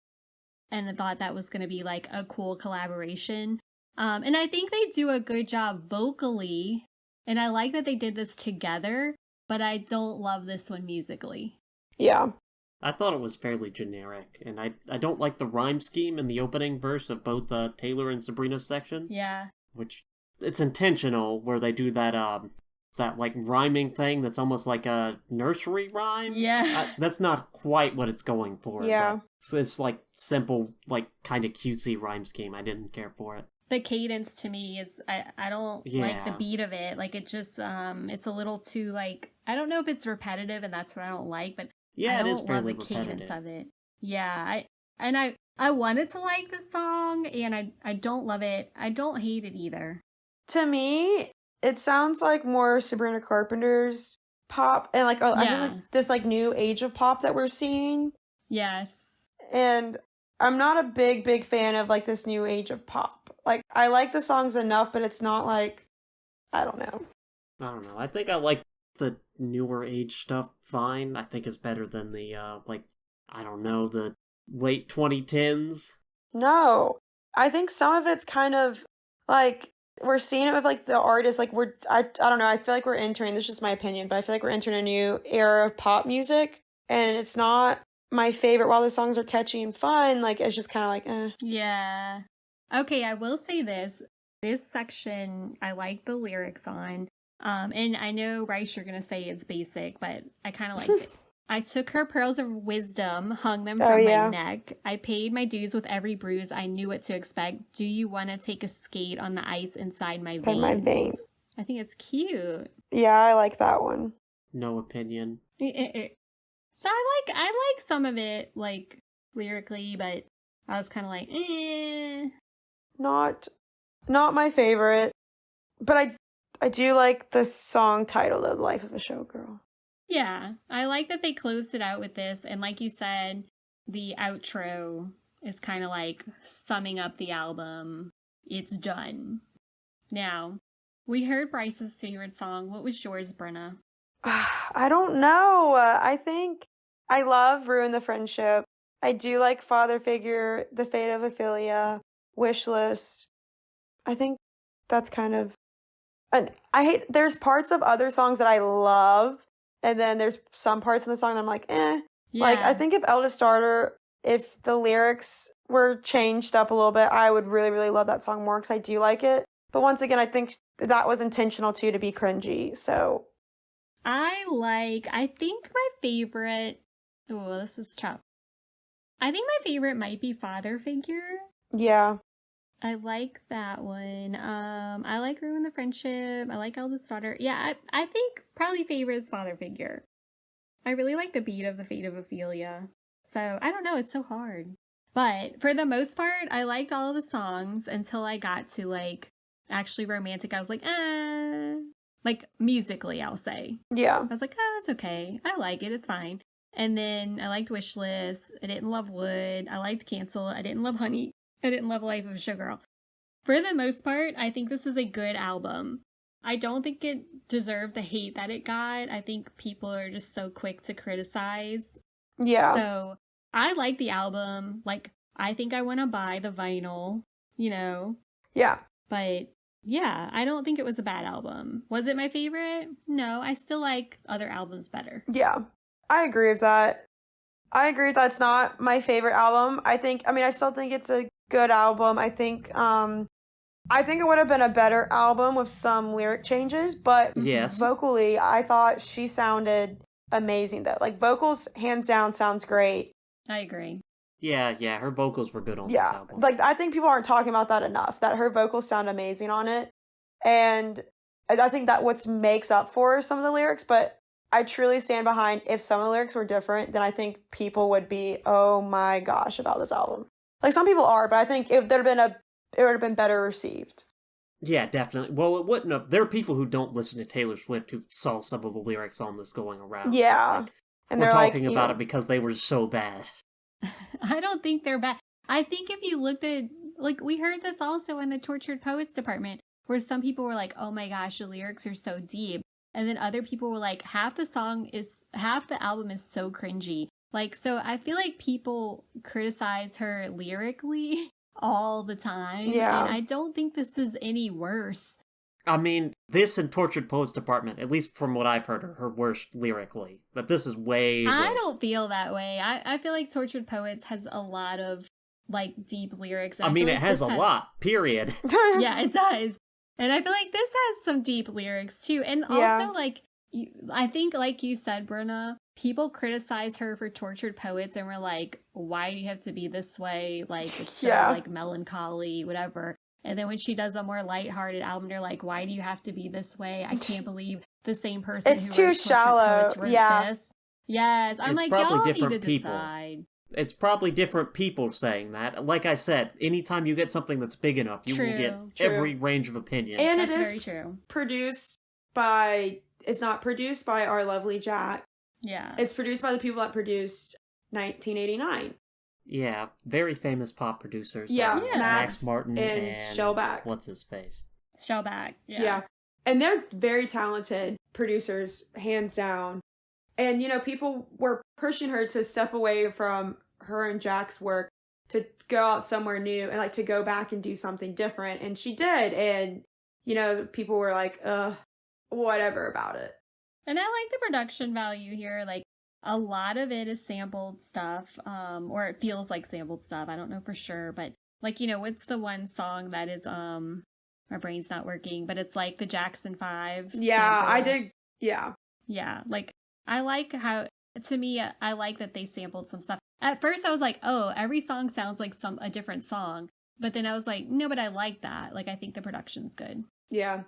and I thought that was going to be like a cool collaboration. And I think they do a good job vocally, and I like that they did this together, but I don't love this one musically. Yeah. I thought it was fairly generic, and I don't like the rhyme scheme in the opening verse of both Taylor and Sabrina's section. Yeah. Which, it's intentional, where they do that like rhyming thing that's almost like a nursery rhyme. Yeah. That's not quite what it's going for. Yeah. It's like simple, like kind of cutesy rhyme scheme. I didn't care for it. The cadence to me is, I don't like the beat of it. Like it just, it's a little too like, I don't know if it's repetitive and that's what I don't like, but yeah, I don't it is fairly love the repetitive. cadence of it. Yeah, I wanted to like the song, and I don't love it. I don't hate it either. To me, it sounds like more Sabrina Carpenter's pop, and like I think like this like new age of pop that we're seeing. Yes. And I'm not a big fan of like this new age of pop. Like I like the songs enough, but it's not like, I don't know. I think I like the newer age stuff fine. I think it's better than the the late 2010s. No, I think some of it's kind of like we're seeing it with like the artists. Like I don't know. I feel like we're entering. This is just my opinion, but I feel like we're entering a new era of pop music, and it's not my favorite. While the songs are catchy and fun, like it's just kind of like, eh. Yeah. Okay, I will say this. This section, I like the lyrics on. And I know, Rice, you're going to say it's basic, but I kind of liked it. I took her pearls of wisdom, hung them Oh, from yeah. my neck. I paid my dues with every bruise. I knew what to expect. Do you want to take a skate on the ice inside my Inside my veins. I think it's cute. Yeah, I like that one. No opinion. So I like some of it, like, lyrically, but I was kind of like, eh. Not my favorite, but I do like the song titled "The Life of a Showgirl." Yeah, I like that they closed it out with this, and like you said, the outro is kind of like summing up the album. It's done. Now, we heard Bryce's favorite song. What was yours, Brenna? I don't know. I think I love "Ruin the Friendship." I do like "Father Figure," "The Fate of Ophelia," "Wish List." I think that's kind of. And I hate. There's parts of other songs that I love, and then there's some parts in the song that I'm like, eh. Yeah. Like, I think if Eldest Starter, if the lyrics were changed up a little bit, I would really, really love that song more because I do like it. But once again, I think that was intentional too, to be cringy. So I think my favorite. Oh, this is tough. I think my favorite might be Father Figure. yeah, I like that one. I like Ruin the Friendship. I like Eldest Daughter. Yeah, I think probably favorite is Father Figure. I really like the beat of The Fate of Ophelia. So, I don't know, it's so hard. But for the most part, I liked all of the songs until I got to, like, actually romantic. I was like, like, musically, I'll say. yeah. I was like, it's okay. I like it. It's fine. And then I liked Wish List. I didn't love Wood. I liked Cancel. I didn't love Honey. I didn't love Life of a Showgirl. For the most part, I think this is a good album. I don't think it deserved the hate that it got. I think people are just so quick to criticize. Yeah. So I like the album. Like, I think I want to buy the vinyl, you know? Yeah. But yeah, I don't think it was a bad album. Was it my favorite? No, I still like other albums better. Yeah. I agree with that. I agree that's not my favorite album. I still think it's a good album. I think it would have been a better album with some lyric changes, but Yes. vocally, I thought she sounded amazing though. Like, vocals, hands down, sounds great. I agree. Yeah, her vocals were good on this album. Like, I think people aren't talking about that enough, that her vocals sound amazing on it. And I think that what makes up for some of the lyrics, but I truly stand behind, if some of the lyrics were different, then I think people would be, oh my gosh, about this album. Like, some people are, but I think it would have been better received. Yeah, definitely. Well, it wouldn't have. There are people who don't listen to Taylor Swift who saw some of the lyrics on this going around. Yeah. Like, And we're they're talking like, about it because they were so bad. I don't think they're bad. I think if you looked at, like, we heard this also in the Tortured Poets department, where some people were like, oh my gosh, the lyrics are so deep. And then other people were like, half the album is so cringy. Like, so I feel like people criticize her lyrically all the time. Yeah. And I don't think this is any worse. I mean, this and Tortured Poets Department, at least from what I've heard, are her worst lyrically. But this is way worse. I don't feel that way. I feel like Tortured Poets has a lot of, like, deep lyrics. I mean, it has a lot, period. Yeah, it does. And I feel like this has some deep lyrics, too. And also, like, I think, like you said, Brenna, people criticize her for Tortured Poets and were like, why do you have to be this way? Like, it's so, like, melancholy, whatever. And then when she does a more lighthearted album, they're like, why do you have to be this way? I can't believe the same person it's who too wrote shallow. Tortured Poets wrote this. Yes, I'm It's like, probably y'all different need to people. decide. It's probably different people saying that. Like I said, anytime you get something that's big enough, you will get every range of opinion. And That's it is very true. It's not produced by our lovely Jack. Yeah. It's produced by the people that produced 1989. Yeah, very famous pop producers. Yeah, Max Martin and Shellback. What's his face? Shellback. Yeah. And they're very talented producers, hands down. And, people were pushing her to step away from her and Jack's work to go out somewhere new and, like, to go back and do something different. And she did. And, people were like, whatever about it. And I like the production value here. Like, a lot of it is sampled stuff, or it feels like sampled stuff. I don't know for sure, but Like, you know, what's the one song that is, my brain's not working, but it's like the Jackson 5 Yeah, I sample. did. Yeah. Yeah, like, I like how, to me, I like that they sampled some stuff. At first, I was like, oh, every song sounds like a different song. But then I was like, no, but I like that. Like, I think the production's good. Yeah.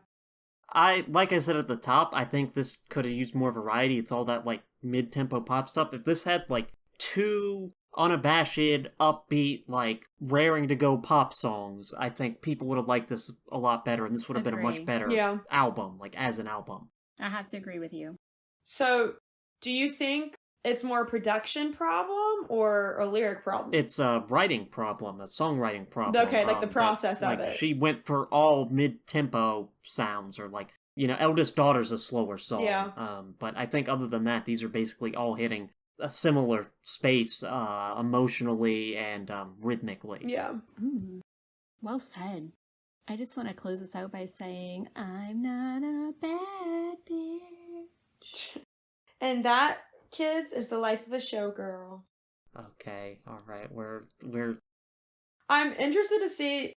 Like I said at the top, I think this could have used more variety. It's all that, like, mid-tempo pop stuff. If this had, like, two unabashed, upbeat, like, raring to go pop songs, I think people would have liked this a lot better, and this would have been a much Agree. better Yeah. album, like, as an album. I have to agree with you. So, do you think it's more a production problem or a lyric problem? It's a writing problem, a songwriting problem. Okay, like the process of it. She went for all mid-tempo sounds, or like, you know, Eldest Daughter's a slower song. Yeah. But I think other than that, these are basically all hitting a similar space emotionally and rhythmically. Yeah. Well said. I just want to close this out by saying, I'm not a bad bitch. And that, kids, is the life of a showgirl. Okay, all right, we're I'm interested to see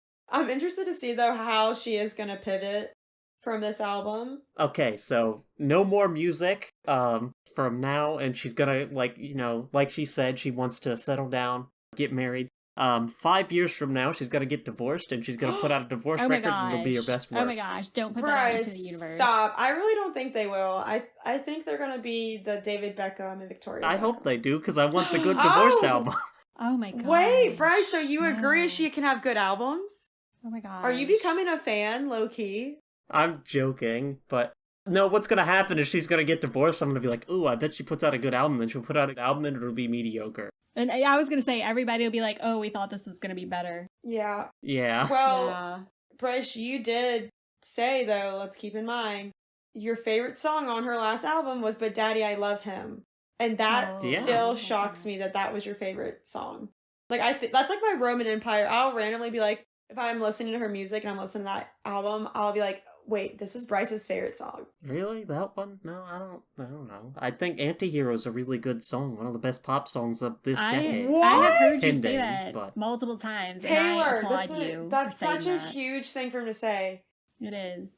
though how she is gonna pivot from this album. okay. So no more music from now, and she's gonna, like, you know, like she said, she wants to settle down, get married. 5 years from now, she's gonna get divorced, and she's gonna put out a divorce Oh my record, and it'll be her best work. Oh my gosh, don't put that out into Bryce, the universe. stop. I really don't think they will. I think they're gonna be the David Beckham and Victoria I Beckham. hope they do, because I want the good divorce Oh! album. Oh my god. Wait, Bryce, so you No. agree she can have good albums? Oh my god. Are you becoming a fan, low key? I'm joking, but no, what's gonna happen is she's gonna get divorced. I'm gonna be like, ooh, I bet she puts out a good album, and she'll put out an album and it'll be mediocre. And I was gonna say, everybody will be like, oh, we thought this was gonna be better. Yeah. Yeah. Well, Yeah. Bryce, you did say, though, let's keep in mind, your favorite song on her last album was But Daddy, I Love Him. And that Oh. Yeah. still shocks me that was your favorite song. Like, that's like my Roman Empire. I'll randomly be like, if I'm listening to her music and I'm listening to that album, I'll be like, wait, this is Bryce's favorite song. Really? That one? No, I don't know. I think Antihero is a really good song, one of the best pop songs of this decade. What? I have heard you Pending, say that but- multiple times. and I Taylor, applaud you that's for saying such a that. huge thing for him to say. It is.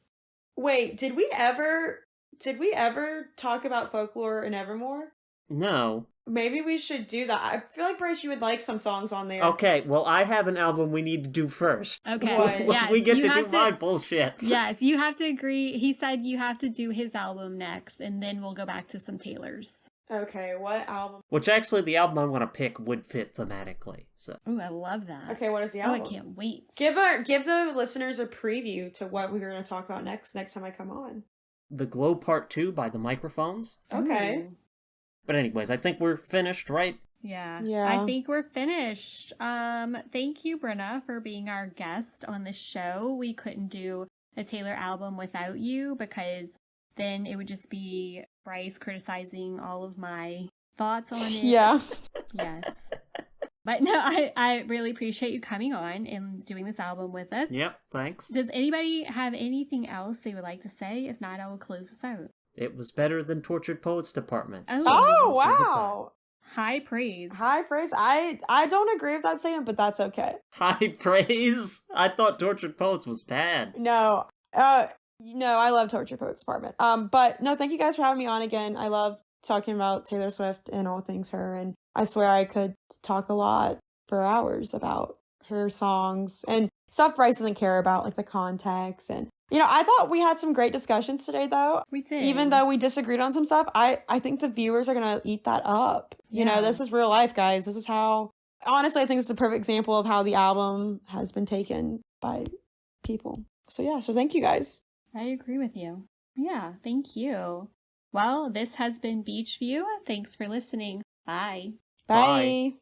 Wait, did we ever talk about Folklore in Evermore? No. Maybe we should do that. I feel like, Bryce, you would like some songs on there. Okay, well, I have an album we need to do first. Okay. What? Yes, we get you to do have my bullshit. Yes, you have to agree. He said you have to do his album next, and then we'll go back to some Taylor's. Okay, what album? Which actually, the album I want to pick would fit thematically. So Ooh, I love that. Okay, what is the Oh, I album? can't wait. Give the listeners a preview to what we're going to talk about next time I come on. The Glow Part 2 by The Microphones. Okay. Ooh. But anyways, I think we're finished, right? Yeah. Yeah. I think we're finished. Thank you, Brenna, for being our guest on the show. We couldn't do a Taylor album without you because then it would just be Bryce criticizing all of my thoughts on it. Yeah. Yes. But no, I really appreciate you coming on and doing this album with us. Yep, thanks. Does anybody have anything else they would like to say? If not, I will close this out. It was better than Tortured Poets Department. Oh. so Oh, we'll give it that. wow. High praise. High praise. I don't agree with that statement, but that's okay. High praise? I thought Tortured Poets was bad. No. No, I love Torture Poets Department. But no, thank you guys for having me on again. I love talking about Taylor Swift and all things her, and I swear I could talk a lot for hours about her songs and stuff Bryce doesn't care about, like the context. And I thought we had some great discussions today, though. We did. Even though we disagreed on some stuff, I think the viewers are gonna eat that up. Yeah. This is real life, guys. This is how, honestly, I think it's a perfect example of how the album has been taken by people. So thank you guys. I agree with you. Yeah, thank you. Well, this has been Beach View. Thanks for listening. Bye. Bye. Bye.